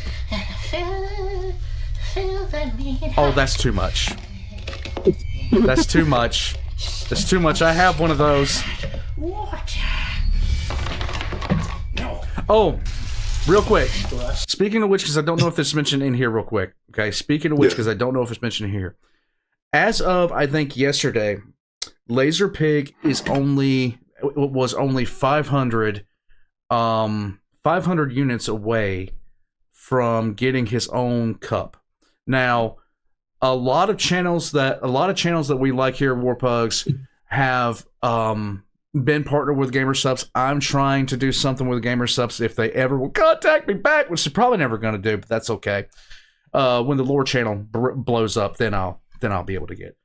Feel the meat. Oh, that's too much. That's too much. That's too much. I have one of those. Water. No. Oh, real quick. Speaking of which, because I don't know if it's mentioned in here real quick. Okay, speaking of which, because I don't know if it's mentioned here. As of, I think, yesterday, Lazerpig was only 500 units away from getting his own cup. Now, a lot of channels that we like here at Warpugs have been partnered with Gamer Subs. I'm trying to do something with Gamer Subs if they ever will contact me back, which they're probably never going to do, but that's okay. When the lore channel blows up, then I'll be able to get,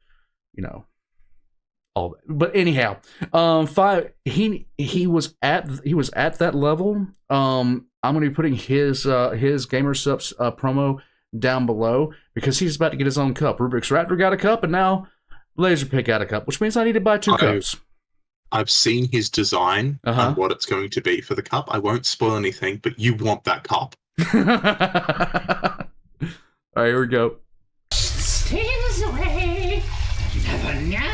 all that. But anyhow, he was at that level. I'm going to be putting his Gamer Subs promo down below because he's about to get his own cup. Rubik's Raptor got a cup, and now Lazerpig got a cup, which means I need to buy 2 cups. I've seen his design and what it's going to be for the cup. I won't spoil anything, but you want that cup. All right, here we go. Stays away. Never know.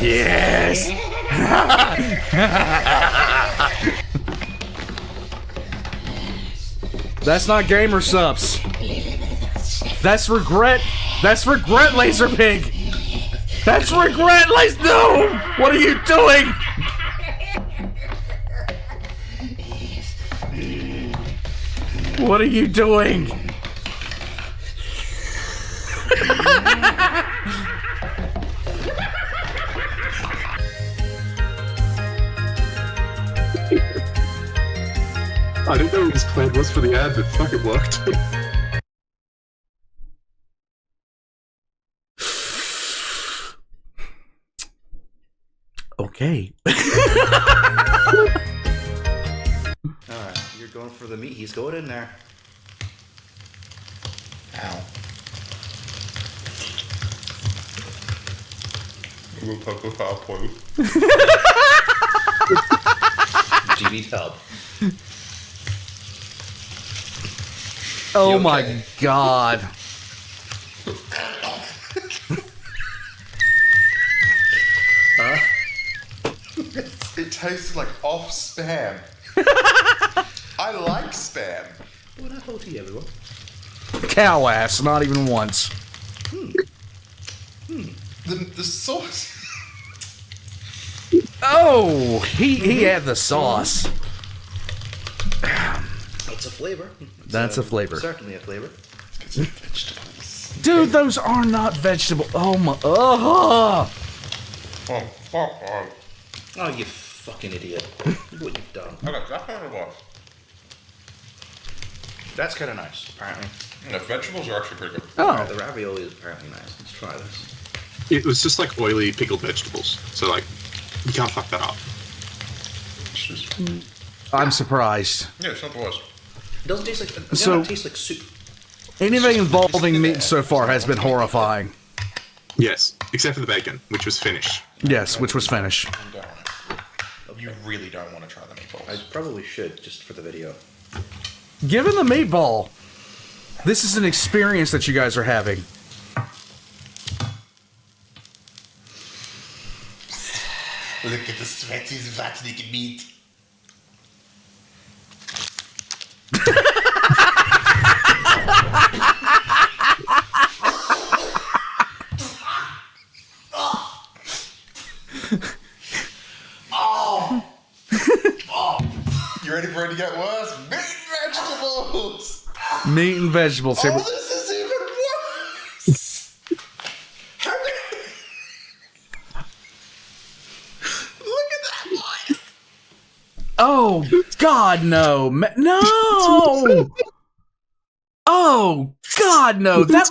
Yes. That's not gamer subs. That's regret. That's regret, Lazerpig. That's regret, No! What are you doing? What are you doing? I didn't know what his plan was for the ad, but fuck, it worked. Okay. Alright, you're going for the meat. He's going in there. Ow. We'll poke with our point. Do you need help? Oh You my okay? god. It tastes like off spam. I like spam. Well, that whole tea, everyone. Cow ass, not even once. The sauce. Oh, he had the sauce. It's a flavor. That's a flavor. Certainly a flavor. It's vegetables. Dude, those are not vegetable. Oh my. Oh, fuck off. Oh, you fucking idiot. Look what you've done. Okay, that's not what it was. That's kind of nice, apparently. The vegetables are actually pretty good. Oh. The ravioli is apparently nice. Let's try this. It was just like oily pickled vegetables. So, like, you can't fuck that up. It's just, I'm surprised. yeah, it's not the worst. It doesn't taste like. So- It tastes like soup. Anything involving meat so far has been horrifying. Yes, except for the bacon, which was finished. Yes, which was finished. You don't want it. You really don't want to try the meatballs. I probably should, just for the video. Given the meatball, this is an experience that you guys are having. Look at the sweaty, vatnik meat. You ready for it to get worse? Meat and vegetables! Meat and vegetables. Here Oh, we- this is even worse! How many... Look at that one! Oh God, no, no! Oh God, no! That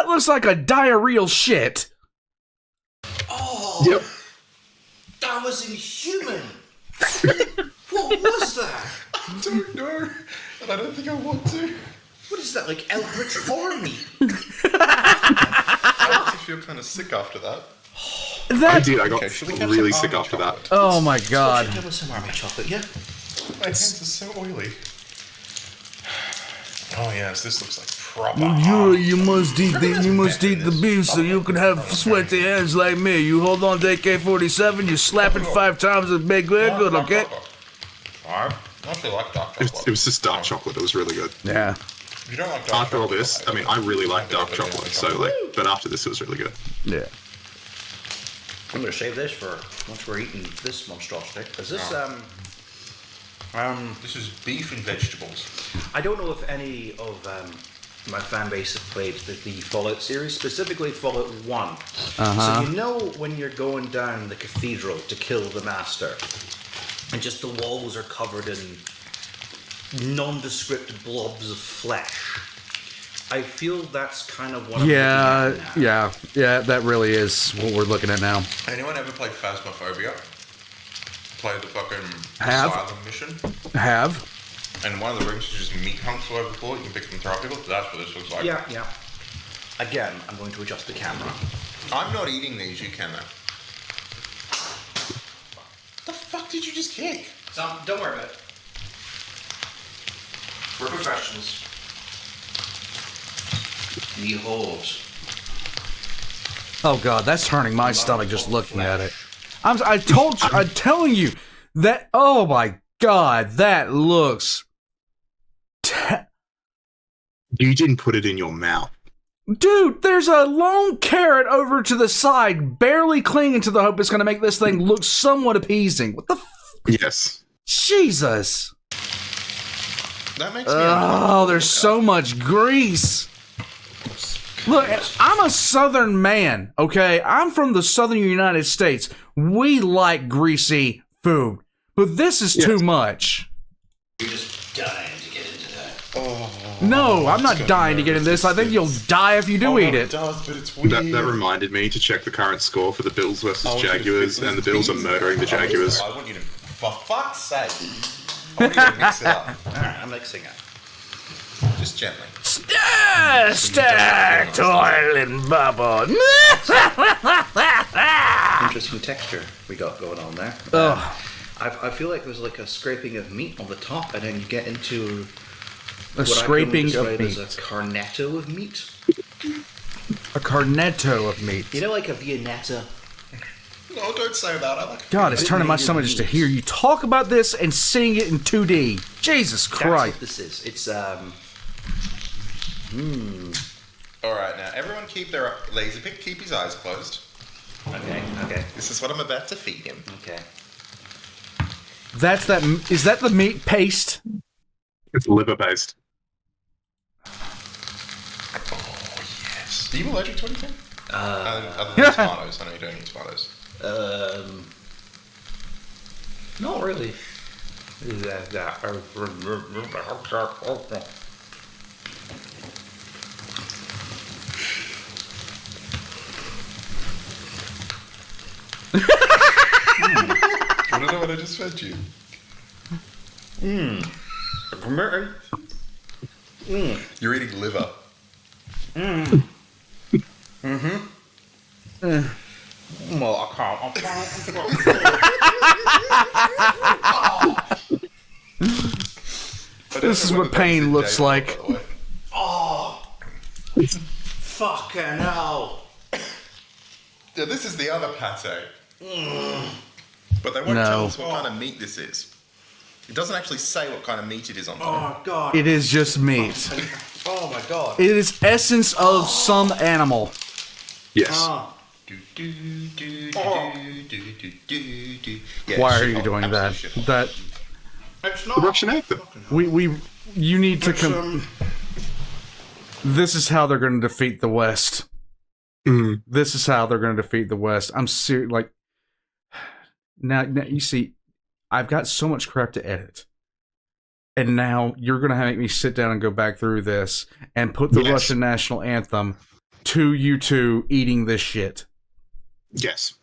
looks like a diarrheal shit. Oh, Yep. that was inhuman. What was that? I don't know, and I don't think I want to. What is that, like Eldritch horror meat? I actually feel kind of sick after that. I did, I got Okay, should we have really some sick army after chocolate? that. Oh my God. Give us some army chocolate, yeah? My hands are so oily. Oh yes, this looks like proper. You must eat the beef so you can have sweaty hands like me. You hold on to AK-47, you slap it 5 times and make it good, okay? I actually like dark It chocolate. was just dark chocolate, it was really good. Yeah. If you don't like dark After all chocolate, this, I mean, I really like dark chocolate, so, like, but after this, it was really good. Yeah. I'm gonna save this for once we're eating this monstrosity. Is this, This is beef and vegetables. I don't know if any of my fan base have played the Fallout series, specifically Fallout 1. So you know when you're going down the cathedral to kill the master, and just the walls are covered in nondescript blobs of flesh. I feel that's kind of what I'm looking at now. Yeah, that really is what we're looking at now. Anyone ever played Phasmophobia? Play the fucking Have. asylum mission? Have. And one of the rooms is just meat hunks all over the floor. You can pick them and throw at people. That's what this looks like. Yeah. Again, I'm going to adjust the camera. I'm not eating these. You can though. did you just kick? Don't worry about it. We're professionals. Behold. Oh god, that's turning my stomach just looking at it. I'm telling you that. Oh my god, that looks. You didn't put it in your mouth. Dude, there's a long carrot over to the side, barely clinging to the hope it's going to make this thing look somewhat appeasing. What the? Yes. Jesus. That makes me Oh, there's so much grease. Look, I'm a southern man, okay? I'm from the southern United States. We like greasy food, but this is too much. You're just dying to get into that. No, I'm not dying to get in this. I think you'll die if you do eat it. It does, but it's weird. That reminded me to check the current score for the Bills versus Jaguars, and the Bills are murdering the Jaguars. I want you to, for fuck's sake, I want you to mix it up. Alright, I'm mixing it. Just gently. Stacked oil and bubble. Interesting texture we got going on there. I feel like there's like a scraping of meat on the top, and then you get into A scraping of meat. As a cornetto of meat. A cornetto of meat. You know, like a viennetta. No, don't say that. I like. God, it's turning my stomach just to hear you talk about this and seeing it in 2D. Jesus That's Christ. what this is. It's All right, now everyone keep their Lazerpig keep his eyes closed. Okay. This is what I'm about to feed him. Okay. Is that the meat paste? It's liver based. Yes. Are you allergic to anything? Other than tomatoes. I know you don't eat tomatoes. Not really. I don't know what I just fed you. You're eating liver. Well, I can't. This is what pain looks like. Fucking hell. Yeah, this is the other pate. But they won't tell us what kind of meat this is. It doesn't actually say what kind of meat it is on top. Oh, God. It is just meat. Oh, my God. It is essence of some animal. Yes. Yeah, Why are shit you hole. doing Absolute that? shit hole. That It's The not. Russian anthem. you need to This is how they're going to defeat the West. Mm. This is how they're going to defeat the West. I'm serious. Like now you see, I've got so much crap to edit, and now you're going to make me sit down and go back through this and put the Russian national anthem to you two eating this shit. Yes.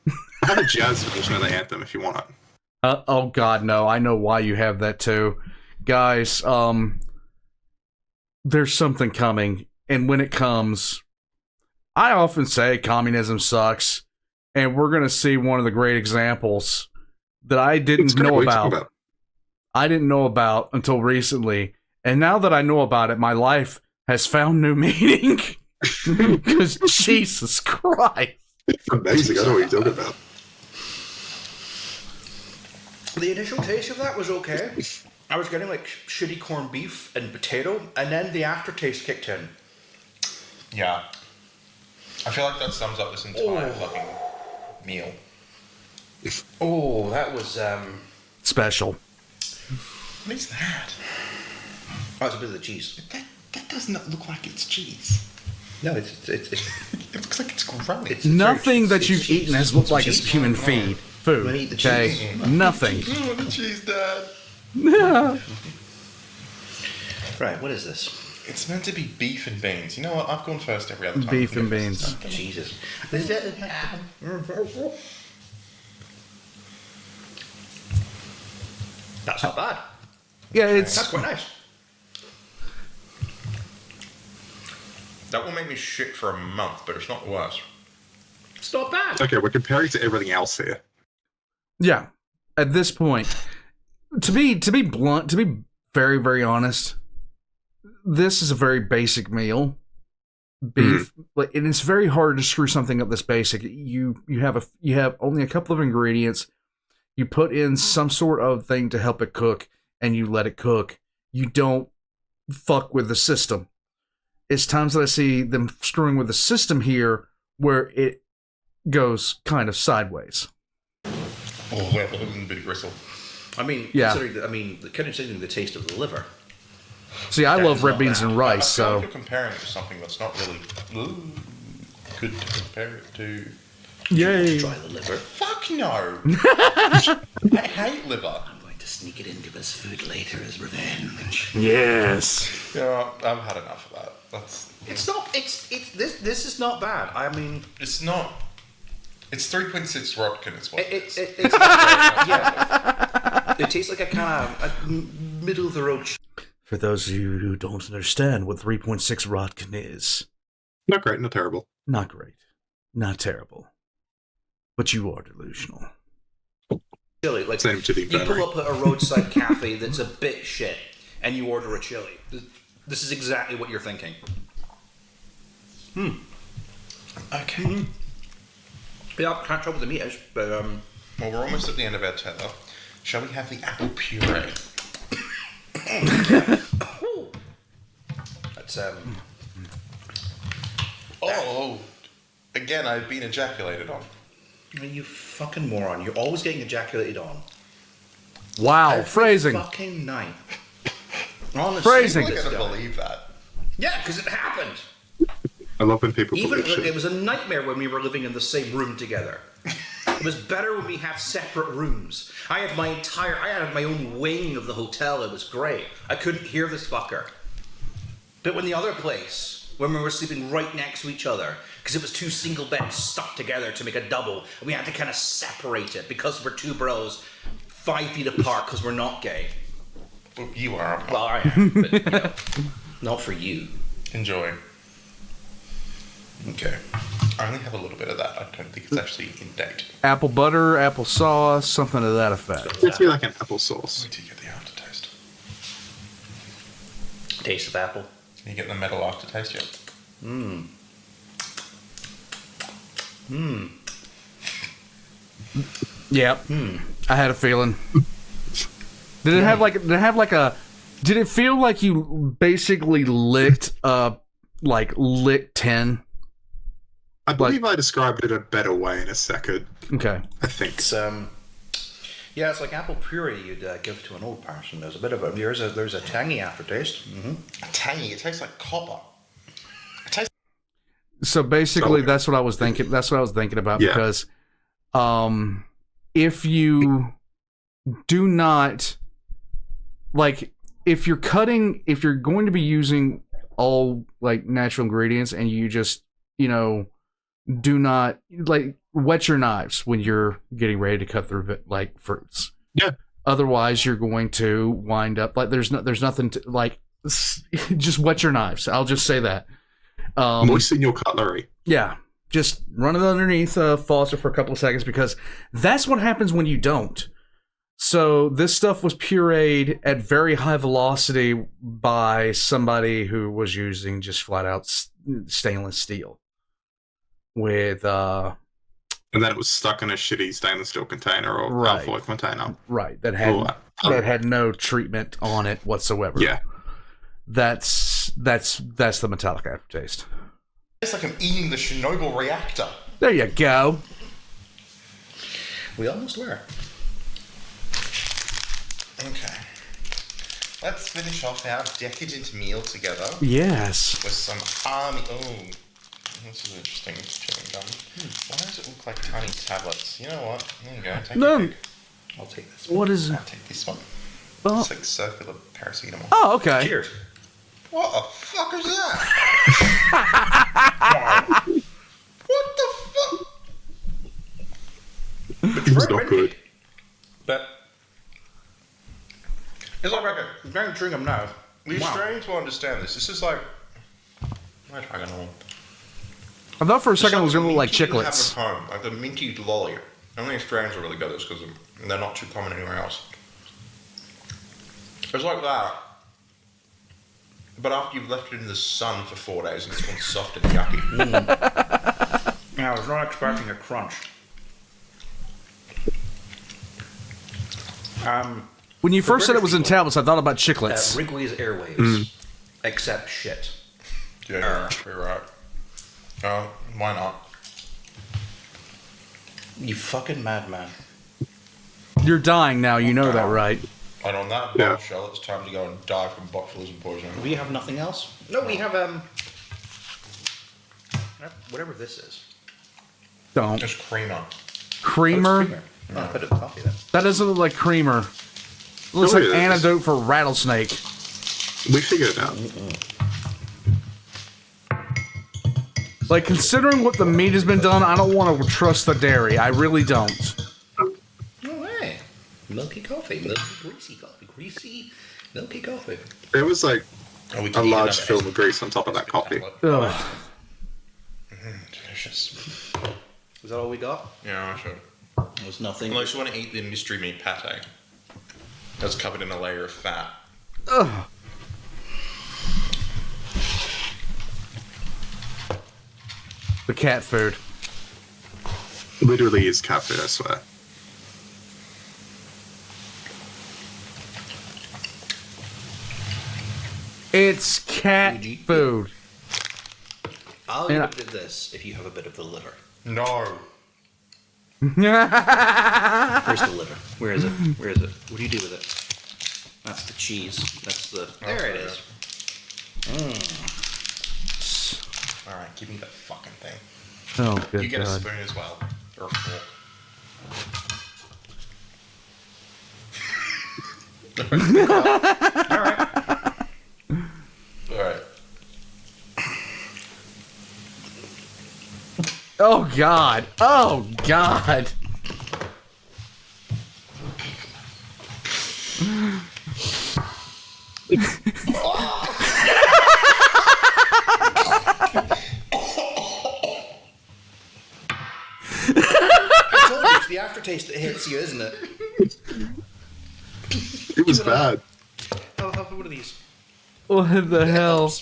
I have a jazz version of the anthem if you want it. Oh God, no! I know why you have that too, guys. There's something coming, and when it comes, I often say communism sucks, and we're gonna see one of the great examples that I didn't know about. I didn't know about until recently, and now that I know about it, my life has found new meaning. Because Jesus Christ, It's amazing. I know what you're talking about. The initial taste of that was okay. I was getting like shitty corned beef and potato, and then the aftertaste kicked in. Yeah. I feel like that sums up this entire fucking meal. Oh, that was special. What is that? that was a bit of the cheese. That does not look like it's cheese. No, it's It looks like it's growing. It's Nothing very- that it's you've cheese. eaten has looked like Cheese. it's human food. You wanna eat the Okay, cheese? nothing. Oh, the cheese, Dad. Right, what is this? It's meant to be beef and beans. You know what? I've gone first every other time. Beef and beans. Jesus. That's not bad. Yeah, That's it's quite nice. That will make me shit for a month, but it's not the worst. It's not bad. Okay, we're comparing to everything else here. yeah. at this point, to be blunt, to be very, very honest, this is a very basic meal. Beef, and it's very hard to screw something up this basic. You have only a couple of ingredients. You put in some sort of thing to help it cook, and you let it cook. You don't fuck with the system. It's times that I see them screwing with the system here where it goes kind of sideways. Oh, well, a little bit of gristle. I mean, Yeah. considering the taste of the liver. See, I love is red not beans bad. and rice, I feel so like you're comparing it to something that's not really good to compare it to. yay. Try the liver. Fuck no! I hate liver. I'm going to sneak it into his food later as revenge. Yes. You know, I've had enough of that. It's not. This is not bad. I mean, It's not. It's 3.6 Rodkin is what it is. it's yeah. It tastes like a kind of middle of the road. For those of you who don't understand what 3.6 Rodkin is, Not great, not terrible. not great, not terrible, but you are delusional. Chili, like Send him to the you infirmary. pull up at a roadside cafe that's a bit shit, and you order a chili. This is exactly what you're thinking. Okay. Yeah, can't trouble the meat is, but Well, we're almost at the end of our tether. Shall we have the apple puree? that's Oh, again, I've been ejaculated on. you fucking moron. You're always getting ejaculated on. Wow, Every phrasing. fucking night. Honestly, Phrasing. I'm this not gonna guy. believe that. Yeah, because it happened. I love when people Even believe shit. it was a nightmare when we were living in the same room together. It was better when we had separate rooms. I had my own wing of the hotel. It was great. I couldn't hear this fucker. But when the other place, when we were sleeping right next to each other, because it was two single beds stuck together to make a double, and we had to kind of separate it because we're two bros 5 feet apart because we're not gay. Well, you are. Well, I am, but you know, not for you. Enjoy. Okay. I only have a little bit of that. I don't think it's actually in date. Apple butter, apple sauce, something to that effect. It's like an applesauce. Wait till you get the aftertaste. Taste of apple. Can you get the metal aftertaste yet? Yep. I had a feeling. Did it have like a? Did it feel like you basically licked licked 10? I believe I described it a better way in a second. Okay. I think. It's yeah, it's like apple puree you'd give to an old person. There's a bit of a there's a tangy aftertaste. Mm-hmm. Tangy. It tastes like copper. It tastes. So basically, So- that's what I was thinking. That's what I was thinking about Yeah. because, if you do not like, if you're going to be using all like natural ingredients, and you just do not like wet your knives when you're getting ready to cut through like fruits. Yeah. Otherwise, you're going to wind up like there's nothing to like. Just wet your knives. I'll just say that. Moisten your cutlery. Yeah, just run it underneath a faucet for a couple of seconds because that's what happens when you don't. So this stuff was pureed at very high velocity by somebody who was using just flat out stainless steel with And then it was stuck in a shitty stainless steel container or Right. alfoil container. right that Oh, had no treatment on it whatsoever. Yeah. That's the metallic aftertaste. It's like I'm eating the Chernobyl reactor. There you go. We almost were. Okay. Let's finish off our decadent meal together Yes. with some army. Oh, this is interesting. Chewing gum. Why does it look like tiny tablets? You know what? There you go. Take No. a pick. I'll take this. What is? I'll take this one. Oh, It's like circular paracetamol. oh okay. Cheers. What the fuck is that? What the fuck? It's not good. But it's like a very chewing gum now. You're Wow. starting to understand this. This is like. My dragon. I thought for a second it was going to look like Have at chiclets. home, like a minty lolly. Only Australians will really get this because they're not too common anywhere else. It's like that. But after you've left it in the sun for 4 days and it's gone soft and yucky. I was not expecting a crunch. When you first said it was in British tablets, I thought about chiclets. Wrigley's Airwaves. Except shit. Yeah, you're right. Oh, why not? You fucking madman. You're dying now, you know that, right? And on that Yeah. bombshell, it's time to go and die from botulism poisoning. We have nothing else? No, we have, whatever this is. Don't. It's creamer. Creamer? Oh, a bit of coffee then. That doesn't look like creamer. It looks No, like it is. antidote for rattlesnake. We figured it out. Like, considering what the meat has been done, I don't want to trust the dairy. I really don't. No way. Milky coffee. Milky, greasy coffee. Greasy, milky coffee. There was like Oh, we a can eat large another film of grease on top of that coffee. Ugh. Delicious. Is that all we got? Yeah, sure. There was nothing. Unless you want to eat the mystery meat pate. That's covered in a layer of fat. Ugh. The cat food. Literally is cat food, I swear. It's cat Would you eat food. I'll Yeah. eat a bit of this if you have a bit of the liver. No. Where's the liver? Where is it? Where is it? What do you do with it? That's the cheese. That's the... There it is. Alright, give me the fucking thing. Oh, good You get a God. spoon as well. Or a fork. Alright. Oh, God. Oh, God. I told you, it's the aftertaste that hits you, isn't it? It was bad. Have one of these. What the hell?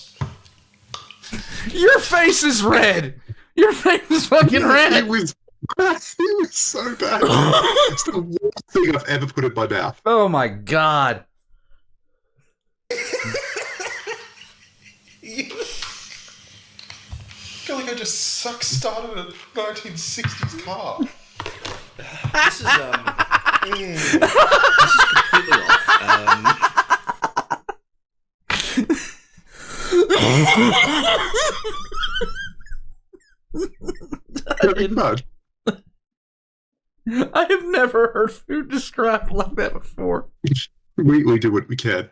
Your face is red. Your face is fucking It red. was it was so bad. It's the worst thing I've ever put in my mouth. Oh, my God. I feel like I just started a 1960s car. This is, this is completely off. Very bad. I have never heard food described like that before. We do what we can.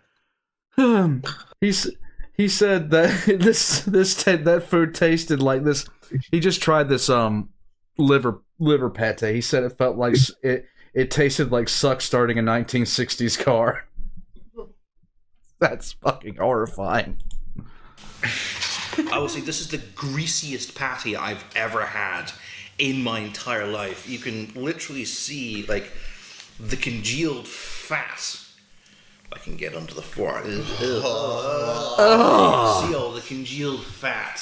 He said that that food tasted like this. He just tried this liver pate. He said it felt like it tasted like suck starting a 1960s car. That's fucking horrifying. I will say this is the greasiest patty I've ever had in my entire life. You can literally see like the congealed fat. If I can get onto the floor. See all the congealed fat.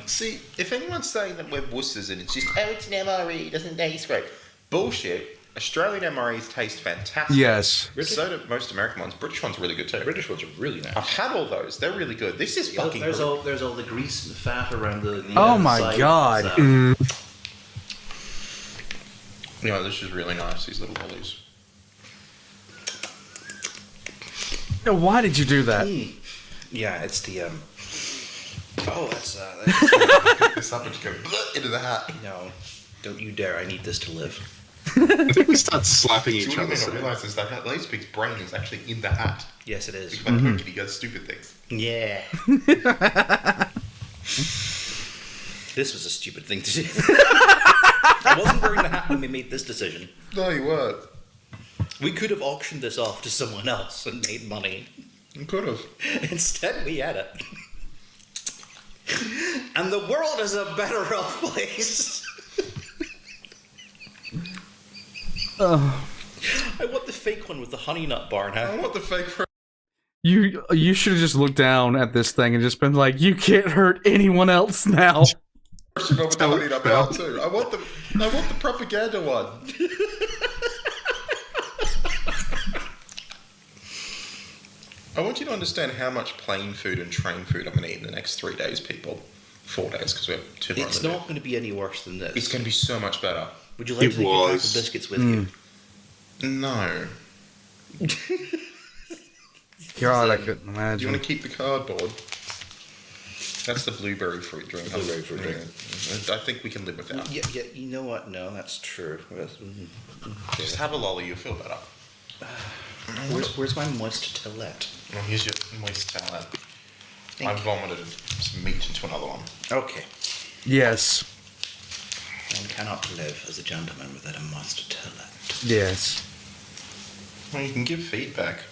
See, if anyone's saying that we're wusses and it's just, oh, it's an MRE, it doesn't taste great. Bullshit. Australian MREs taste fantastic. Yes. So do most American ones. British ones are really good too. British ones are really nice. I've had all those. They're really good. This is fucking There's good. all the grease and fat around the Oh my outside. God. You know, this is really nice, these little lollies. Why did you do that? Yeah, it's the Oh, that's Pick this up and just go into the hat. no. Don't you dare! I need this to live. I think we start slapping See, each what I other. mean, I soon. realise is that Lazerpig's brain is actually in the hat. Yes, it is. When Pokey does stupid things. Yeah. This was a stupid thing to do. I wasn't wearing the hat when we made this decision. No, you weren't. We could have auctioned this off to someone else and made money. You could have. Instead, we had it. And the world is a better off place. I want the fake one with the honey nut bar now. I want the fake. You should have just looked down at this thing and just been like, you can't hurt anyone else now. Version of the honey nut bar too. I want the propaganda one. I want you to understand how much plane food and train food I'm going to eat in the next 3 days, people. 4 days, because we have 2 months. It's not going to be any worse than this. It's going to be so much better. Would you like to take a pack of biscuits with you? No. God, I couldn't Do you imagine. want to keep the cardboard? That's the blueberry fruit drink. Blueberry fruit drink. I think we can live without. Yeah, you know what? No, that's true. Just have a lolly, you'll feel better. Where's my moist tillette? Well, here's your moist salad. I vomited some meat into another one. Okay. Yes. One cannot live as a gentleman without a moist tillette. Yes. Well, you can give feedback.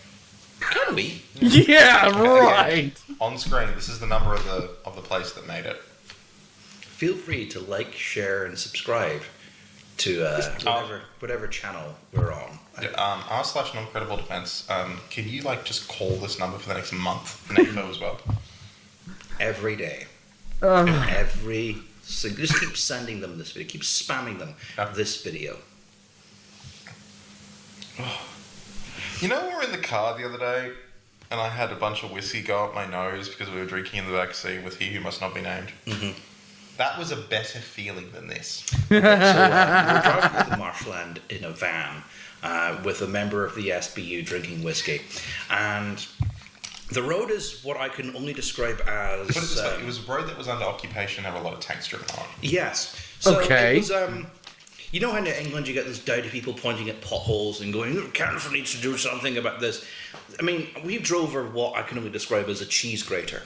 Can we? Yeah, right. On screen, this is the number of the place that made it. Feel free to like, share, and subscribe to whatever channel we're on. r/non-credible defense. Can you just call this number for the next month? NAFO as well. Every day. Just keep sending them this video. Keep spamming them this video. You know, we were in the car the other day, and I had a bunch of whiskey go up my nose because we were drinking in the back seat with he who must not be named. Mm-hmm. That was a better feeling than this. We're driving through the marshland in a van with a member of the SBU drinking whiskey, and the road is what I can only describe as. Put it this way, it was a road that was under occupation and had a lot of tanks driven on. Yes. So Okay. It was, you know how in England you get those dowdy people pointing at potholes and going, council needs to do something about this. I mean, we drove over what I can only describe as a cheese grater.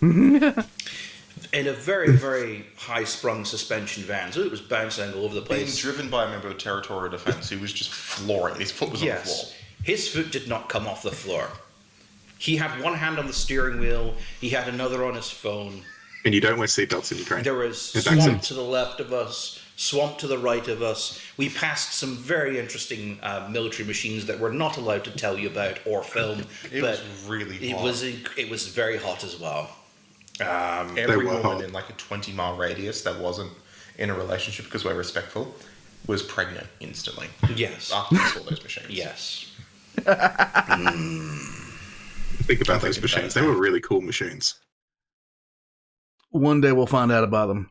In a very, very high-sprung suspension van, so it was bouncing all over the Being place. driven by a member of territorial defence who was just flooring. His foot was on the floor. His foot did not come off the floor. He had one hand on the steering wheel, he had another on his phone. And you don't wear seatbelts in Ukraine. There was swamp to the left of us, swamp to the right of us. We passed some very interesting military machines that we're not allowed to tell you about or film. It was really hot. It was very hot as well. Every were woman hot. in a 20-mile radius that wasn't in a relationship because we're respectful was pregnant instantly. Yes. After we saw those machines. Yes. Think about those machines. They were really cool machines. One day we'll find out about them.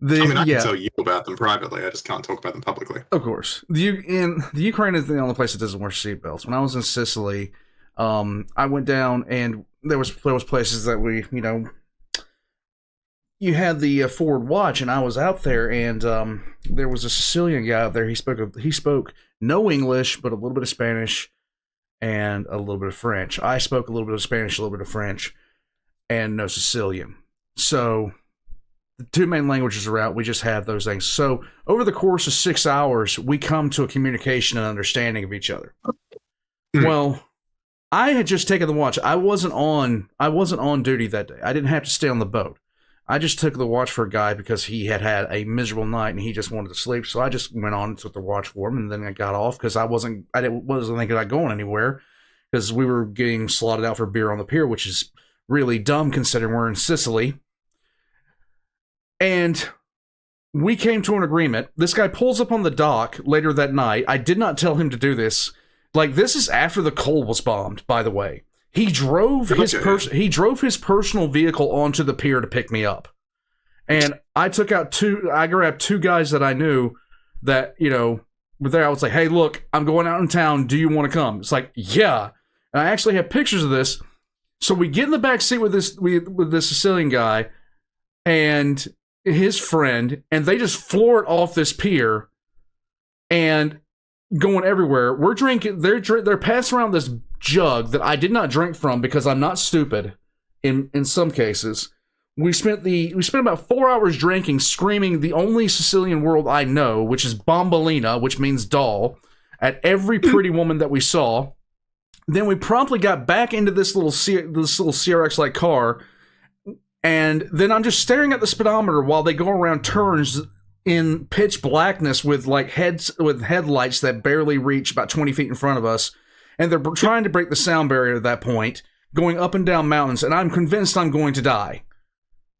I can tell you about them privately. I just can't talk about them publicly. Of course. The Ukraine is the only place that doesn't wear seatbelts. When I was in Sicily, I went down and there was places that you had the forward watch, and I was out there, and there was a Sicilian guy out there. He spoke no English, but a little bit of Spanish and a little bit of French. I spoke a little bit of Spanish, a little bit of French, and no Sicilian. So the two main languages are out. We just have those things. So over the course of 6 hours, we come to a communication and understanding of each other. Well, I had just taken the watch. I wasn't on duty that day. I didn't have to stay on the boat. I just took the watch for a guy because he had a miserable night and he just wanted to sleep. So I just went on and took the watch for him, and then I got off because I wasn't thinking about going anywhere because we were getting slotted out for beer on the pier, which is really dumb considering we're in Sicily. And we came to an agreement. This guy pulls up on the dock later that night. I did not tell him to do this. This is after the coal was bombed, by the way. He drove his personal vehicle onto the pier to pick me up. And I grabbed two guys that I knew that, were there. I was like, hey, look, I'm going out in town. Do you want to come? It's like, yeah. And I actually have pictures of this. So we get in the back seat with this Sicilian guy and his friend, and they just floor it off this pier and going everywhere. We're drinking. They're passing around this jug that I did not drink from because I'm not stupid. In some cases, we spent about 4 hours drinking, screaming the only Sicilian word I know, which is bombolina, which means doll, at every pretty woman that we saw. Then we promptly got back into this little CRX-like car, and then I'm just staring at the speedometer while they go around turns in pitch blackness with like headlights that barely reach about 20 feet in front of us, and they're trying to break the sound barrier at that point, going up and down mountains, and I'm convinced I'm going to die.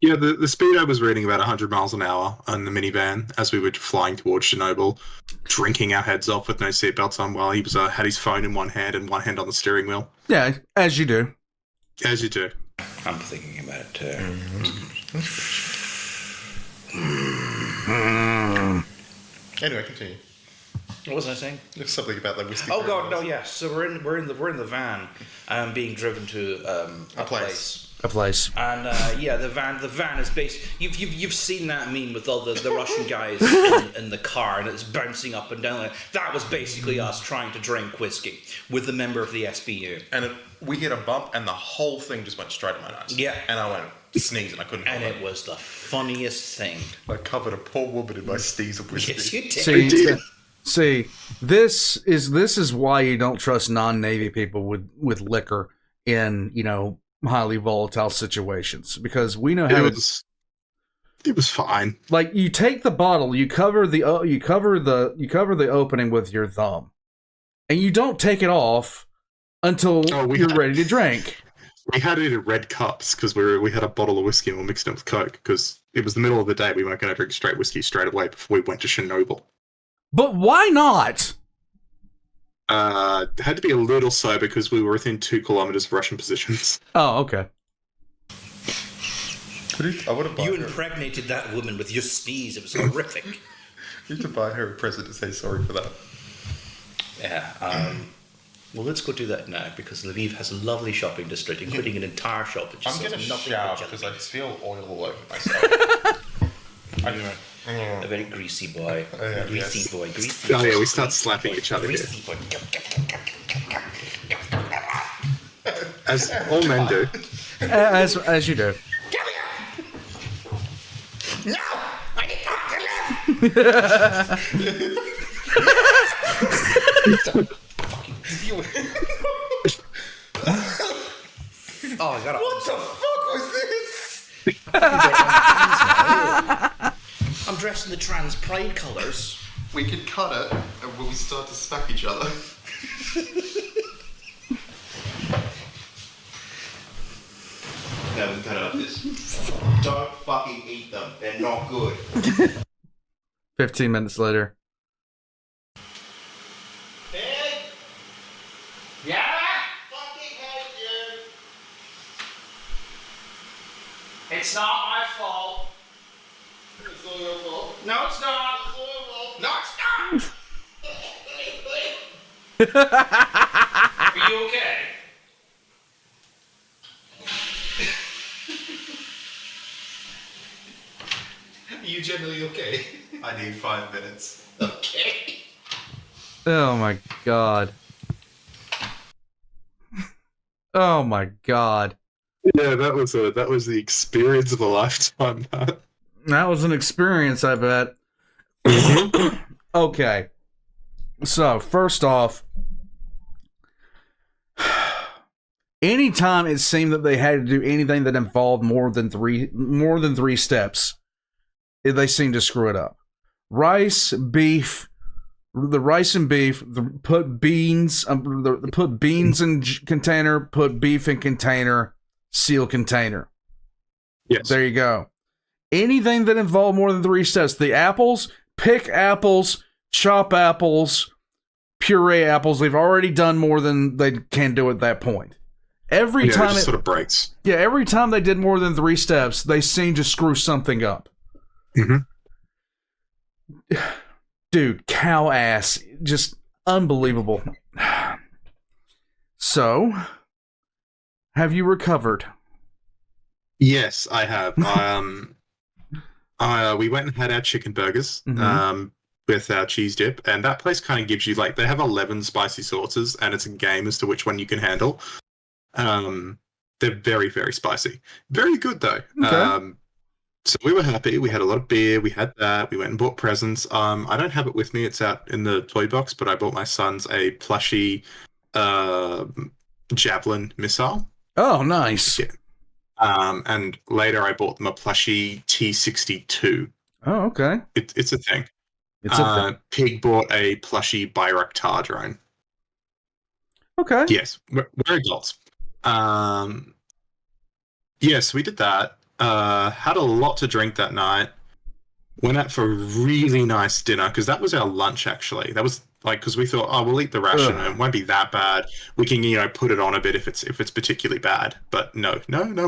Yeah, the speed I was reading about 100 miles an hour on the minivan as we were flying towards Chernobyl, drinking our heads off with no seatbelts on while he was had his phone in one hand and one hand on the steering wheel. Yeah, as you do. As you do. I'm thinking about it too. Anyway, continue. What was I saying? There's something about the whiskey. Oh god, no, yes. So we're in the van, being driven to a place. A place. And the van is based. You've seen that meme with all the Russian guys in the car, and it's bouncing up and down. That was basically us trying to drink whiskey with a member of the SBU. And we hit a bump, and the whole thing just went straight in my nose. Yeah. And I went sneezing. I couldn't. And it was the funniest thing. I covered a poor woman in my sneeze of whiskey. Yes, you did. See, this is why you don't trust non-Navy people with liquor in, highly volatile situations, because we know how it was fine. Like, you take the bottle, you cover the opening with your thumb, and you don't take it off until you're ready to drink. We had it in red cups because we had a bottle of whiskey and we mixed it with Coke because it was the middle of the day. We weren't going to drink straight whiskey straight away before we went to Chernobyl. But why not? Had to be a little sober because we were within 2 kilometers of Russian positions. Oh, okay. You impregnated that woman with your sneeze. It was horrific. You need to buy her a present to say sorry for that. Yeah. Well, let's go do that now, because Lviv has a lovely shopping district, including an entire shop. I'm going to shower because I just feel oil all over myself. A very greasy boy. Greasy boy. Oh yeah, we start slapping each other here. Greasy boy. As all men do. As you do. No! I need to live! Oh, I got it. What the fuck was this? I'm dressed in the trans pride colours. We could cut it and when we start to smack each other. No, we cut out this. Don't fucking eat them. They're not good. 15 minutes later. Yeah? Fucking hate you. It's not my fault. It's all your fault. No, it's not. No, it's not. Are you okay? Are you generally okay? I need 5 minutes. Okay. Oh my god. Oh my god. Yeah, that was the experience of a lifetime. That was an experience, I bet. Okay. So, first off, anytime it seemed that they had to do anything that involved more than three steps, they seemed to screw it up. Rice, beef, put beans in container, put beef in container, seal container. Yes. There you go. Anything that involved more than 3 steps. The apples, pick apples, chop apples, puree apples. They've already done more than they can do at that point. Every time it sort of breaks. Yeah, every time they did more than 3 steps, they seemed to screw something up. Mm-hmm. Dude, cow ass. Just unbelievable. So, have you recovered? Yes, I have. We went and had our chicken burgers with our cheese dip, and that place kind of gives you, like, they have 11 spicy sauces, and it's a game as to which one you can handle. They're very, very spicy. Very good, though. Okay. So we were happy. We had a lot of beer. We had that. We went and bought presents. I don't have it with me. It's out in the toy box, but I bought my sons a plushy javelin missile. Oh, nice. Yeah. And later I bought them a plushy T-62. Oh, okay. It's a thing. It's a thing. Pig bought a plushy Bayraktar drone. Okay. Yes, we're adults. Yes, we did that. Had a lot to drink that night. Went out for a really nice dinner because that was our lunch. Actually, that was like because we thought, oh, we'll eat the ration and it won't be that bad. We can, put it on a bit if it's particularly bad. But no,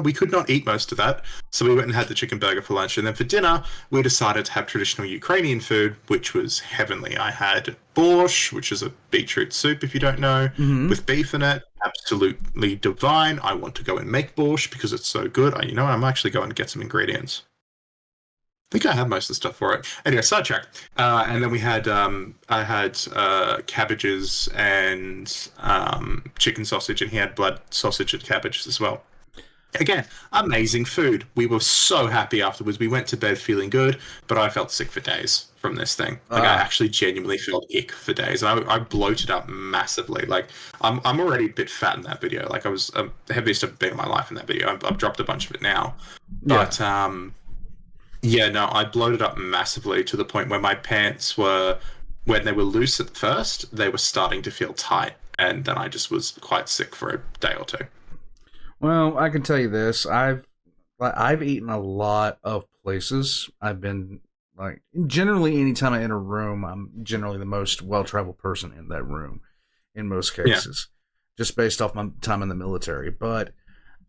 we could not eat most of that. So we went and had the chicken burger for lunch, and then for dinner we decided to have traditional Ukrainian food, which was heavenly. I had borscht, which is a beetroot soup, if you don't know, with beef in it. Absolutely divine. I want to go and make borscht because it's so good. I'm actually going to get some ingredients. I think I have most of the stuff for it. Anyway, sidetrack. And then we had, I had cabbages and chicken sausage, and he had blood sausage and cabbages as well. Again, amazing food. We were so happy afterwards. We went to bed feeling good, but I felt sick for days from this thing. Like I actually genuinely felt ick for days. And I bloated up massively. Like I'm already a bit fat in that video. Like I was the heaviest I've been in my life in that video. I've dropped a bunch of it now, but yeah, no, I bloated up massively to the point where my pants were, when they were loose at first, they were starting to feel tight, and then I just was quite sick for a day or two. Well, I can tell you this: I've eaten a lot of places. I've been like generally anytime I enter a room, I'm generally the most well-traveled person in that room, in most cases, just based off my time in the military. But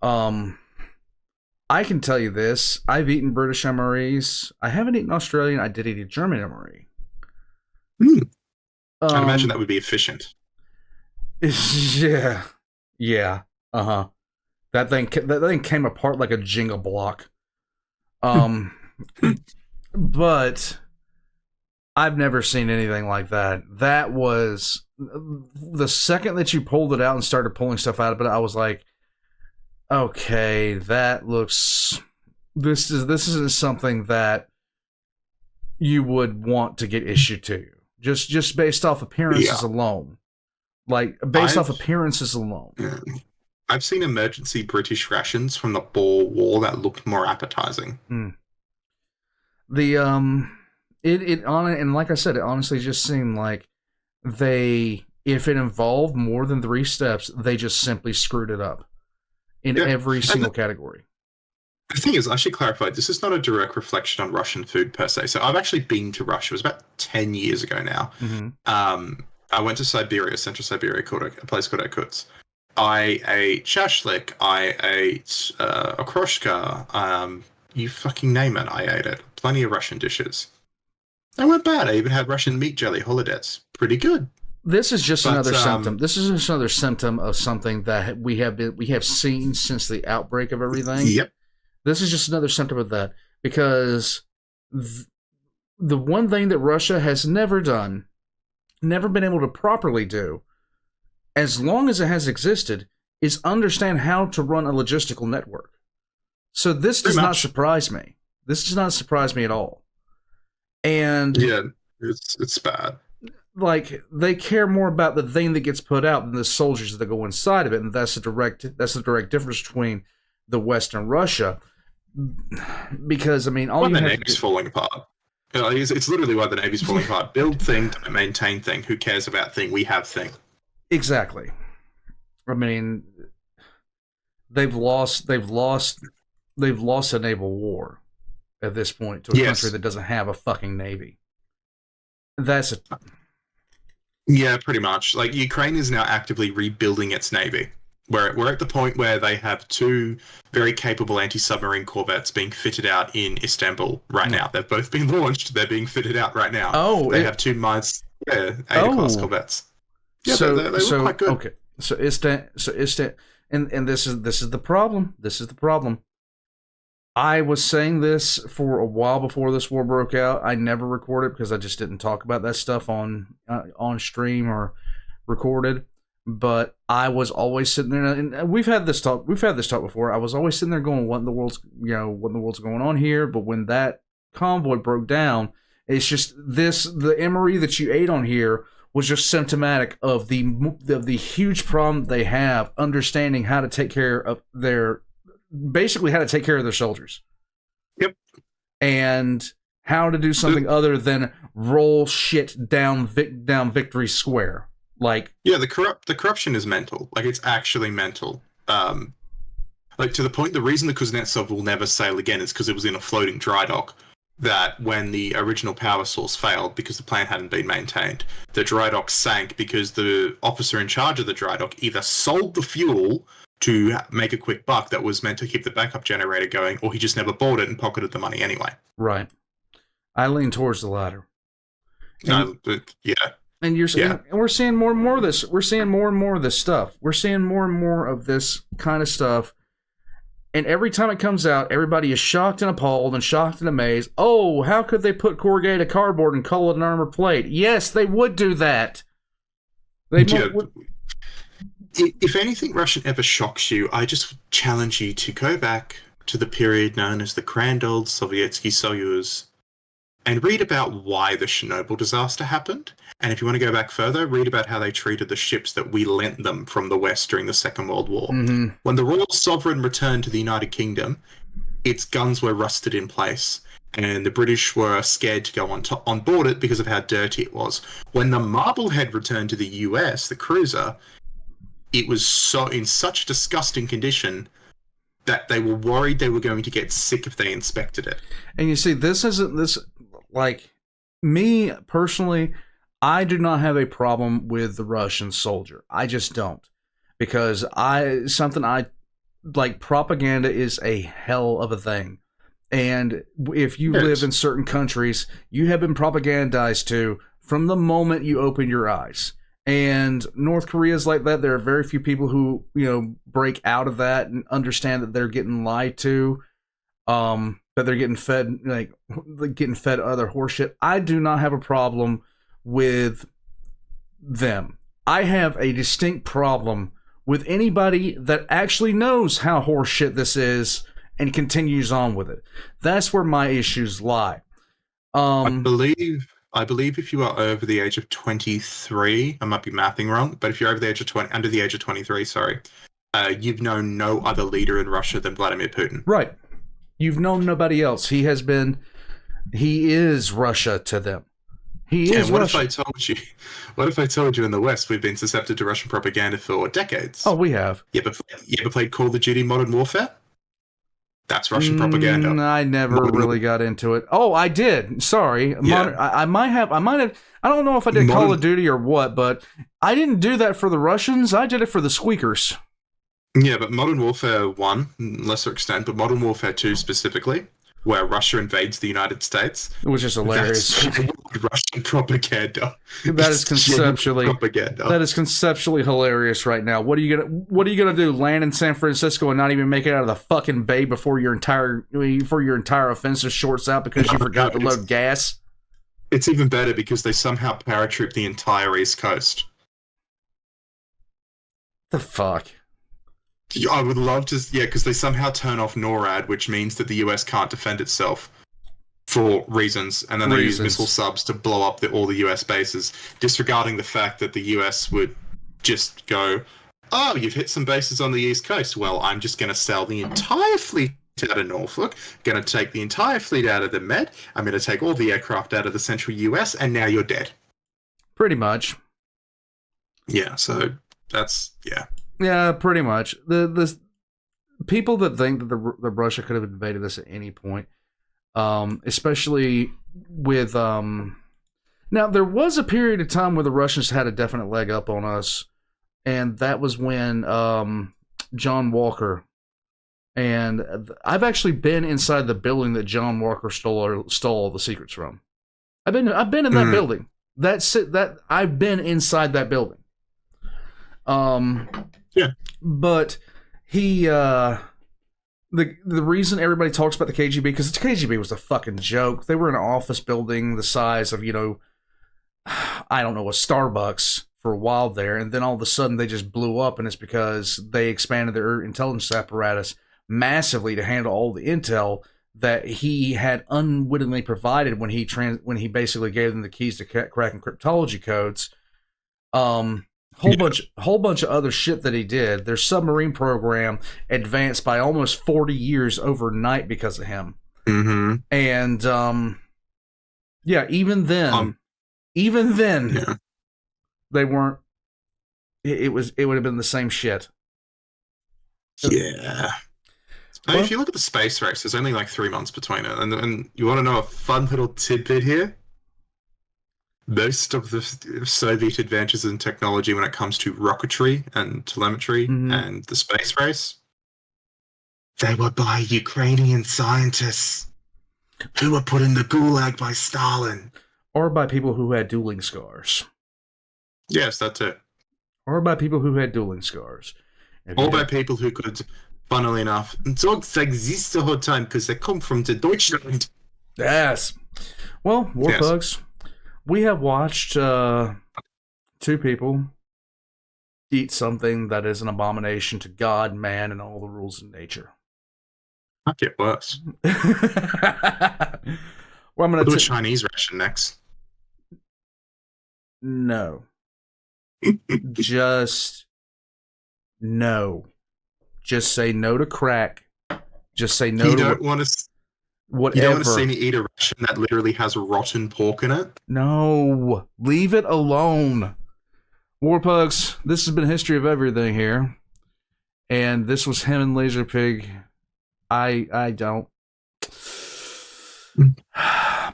I can tell you this: I've eaten British MREs. I haven't eaten Australian. I did eat a German MRE. I'd imagine that would be efficient. Yeah. That thing came apart like a Jenga block. But I've never seen anything like that. That was the second that you pulled it out and started pulling stuff out of it. I was like, okay, that looks. This isn't something that you would want to get issued to you. Just based off appearances alone. Like based off appearances alone. I've seen emergency British rations from the Boer War that looked more appetizing. The and like I said, it honestly just seemed like if it involved more than 3 steps, they just simply screwed it up in every single category. The thing is, I should clarify, this is not a direct reflection on Russian food per se. So I've actually been to Russia. It was about 10 years ago now. I went to Siberia, Central Siberia, a place called Irkutsk. I ate shashlik, I ate okroshka, you fucking name it, I ate it. Plenty of Russian dishes. They weren't bad. I even had Russian meat jelly, holodets. Pretty good. This is just another symptom. This is just another symptom of something that we have seen since the outbreak of everything. Yep. This is just another symptom of that, because the one thing that Russia has never done, never been able to properly do, as long as it has existed, is understand how to run a logistical network. So this does not surprise me. This does not surprise me at all. And yeah, it's bad. Like, they care more about the thing that gets put out than the soldiers that go inside of it, and that's the direct difference between the West and Russia. Because the Navy's falling apart. It's literally why the Navy's falling apart. Build thing, don't maintain thing. Who cares about thing? We have thing. Exactly. I mean, they've lost a naval war at this point to a country that doesn't have a fucking navy. Yeah, pretty much. Like, Ukraine is now actively rebuilding its navy. We're at the point where they have 2 very capable anti-submarine corvettes being fitted out in Istanbul right now. They've both been launched. They're being fitted out right now. They have 2 mines. Yeah, Ada-class corvettes. Yeah, they look quite good. Okay, so Istan, and this is the problem. This is the problem. I was saying this for a while before this war broke out. I never recorded because I just didn't talk about that stuff on stream or recorded. But I was always sitting there, and we've had this talk before. I was always sitting there going, "What in the world's going on here?" But when that convoy broke down, it's just the MRE that you ate on here was just symptomatic of the huge problem they have understanding how to take care of their soldiers. Yep. And how to do something other than roll shit down Victory Square. Like, yeah, the corruption is mental. Like, it's actually mental. Like, to the point, the reason the Kuznetsov will never sail again is because it was in a floating dry dock. That when the original power source failed because the plant hadn't been maintained, the dry dock sank because the officer in charge of the dry dock either sold the fuel to make a quick buck that was meant to keep the backup generator going, or he just never bought it and pocketed the money anyway. right. I lean towards the latter. No, yeah. And and we're seeing more and more of this. We're seeing more and more of this stuff. We're seeing more and more of this kind of stuff. And every time it comes out, everybody is shocked and appalled and shocked and amazed. Oh, how could they put corrugated cardboard and call it an armor plate? Yes, they would do that. If anything Russian ever shocks you, I just challenge you to go back to the period known as the Grand Old Sovietsky Soyuz and read about why the Chernobyl disaster happened. And if you want to go back further, read about how they treated the ships that we lent them from the West during the Second World War. Mm-hmm. When the Royal Sovereign returned to the United Kingdom, its guns were rusted in place, and the British were scared to go on board it because of how dirty it was. When the Marblehead returned to the US, the cruiser, it was in such disgusting condition that they were worried they were going to get sick if they inspected it. And you see, like, me personally, I do not have a problem with the Russian soldier. I just don't. Because propaganda is a hell of a thing. And if you live in certain countries, you have been propagandized to from the moment you open your eyes. And North Korea is like that. There are very few people who, break out of that and understand that they're getting lied to. That they're getting fed other horseshit. I do not have a problem with them. I have a distinct problem with anybody that actually knows how horseshit this is and continues on with it. That's where my issues lie. I believe if you are over the age of 23, I might be mathing wrong, but if you're over the age of under the age of 23, you've known no other leader in Russia than Vladimir Putin. Right. You've known nobody else. He is Russia to them. He is what Russia. What if I told you in the West we've been susceptible to Russian propaganda for decades? Oh, we have. You ever played Call of Duty Modern Warfare? That's Russian propaganda. I never really got into it. Oh, I did. Sorry. Yeah. I might have. I don't know if I did Call of Duty or what, but I didn't do that for the Russians. I did it for the squeakers. Yeah, but Modern Warfare 1, lesser extent, but Modern Warfare 2 specifically, where Russia invades the United States. Which is hilarious. That's Russian propaganda. That is conceptually propaganda. That is conceptually hilarious right now. What are you gonna do? Land in San Francisco and not even make it out of the fucking bay before your entire offensive shorts out because you forgot to load gas? It's even better because they somehow paratroop the entire East Coast. The fuck? I would love to, because they somehow turn off NORAD, which means that the US can't defend itself for reasons, and then they use missile subs to blow up all the US bases, disregarding the fact that the US would just go, oh, you've hit some bases on the East Coast. Well, I'm just going to sell the entire fleet out of Norfolk, going to take the entire fleet out of the Med, I'm going to take all the aircraft out of the central US, and now you're dead. Pretty much. Yeah, so that's, yeah. Yeah, pretty much. The people that think that the Russia could have invaded this at any point, especially with now there was a period of time where the Russians had a definite leg up on us, and that was when John Walker, and I've actually been inside the building that John Walker stole all the secrets from. I've been in that building. I've been inside that building. Yeah, but he the reason everybody talks about the KGB, because the KGB was a fucking joke. They were in an office building the size of I don't know, a Starbucks for a while there, and then all of a sudden they just blew up, and it's because they expanded their intelligence apparatus massively to handle all the intel that he had unwittingly provided when he basically gave them the keys to cracking cryptology codes. Whole bunch of other shit that he did. Their submarine program advanced by almost 40 years overnight because of him. Mm-hmm. And Yeah, even then, Yeah. they weren't. It would have been the same shit. Yeah. I mean, if you look at the space race, there's only like 3 months between it. And you want to know a fun little tidbit here? Most of the Soviet advances in technology when it comes to rocketry and telemetry and the space race, they were by Ukrainian scientists who were put in the gulag by Stalin. Or by people who had dueling scars. Yes, that's it. Or by people who had dueling scars. Or by people who could, funnily enough, dogs exist the whole time because they come from the Deutschland. Yes. Well, Warpugs, we have watched 2 people eat something that is an abomination to God, man, and all the rules of nature. Might get worse. Well, I'm going We'll do a Chinese ration next. No. Just no. Just say no to crack. Just say no You to don't want to. whatever. You don't want to see me eat a ration that literally has rotten pork in it. No. Leave it alone. Warpugs, this has been History of Everything here. And this was him and Lazerpig. I don't.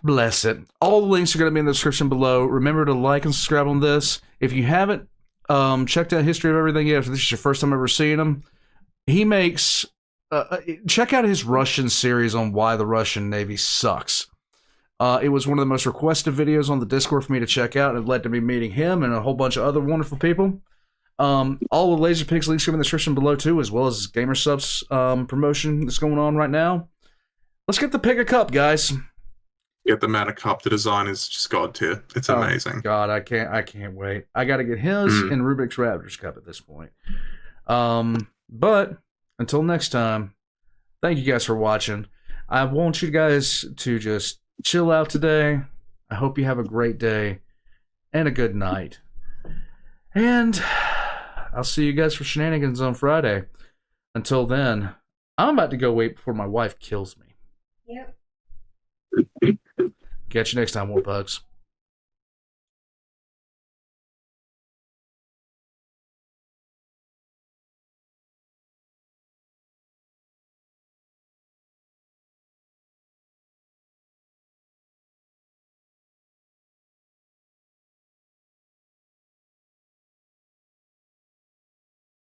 Bless it. All the links are going to be in the description below. Remember to like and subscribe on this. If you haven't checked out History of Everything yet, if this is your first time ever seeing him, he makes... check out his Russian series on why the Russian Navy sucks. It was one of the most requested videos on the Discord for me to check out, and it led to me meeting him and a whole bunch of other wonderful people. All the Lazerpig's links are in the description below too, as well as Gamer Subs promotion that's going on right now. Let's get the Pig a Cup, guys. Get the Mana Cup. The design is just god tier. It's amazing. God, I can't wait. I got to get his and Rubik's Raptors Cup at this point. But until next time, thank you guys for watching. I want you guys to just chill out today. I hope you have a great day and a good night. And I'll see you guys for shenanigans on Friday. Until then, I'm about to go wait before my wife kills me. Yep. Catch you next time, Warpugs.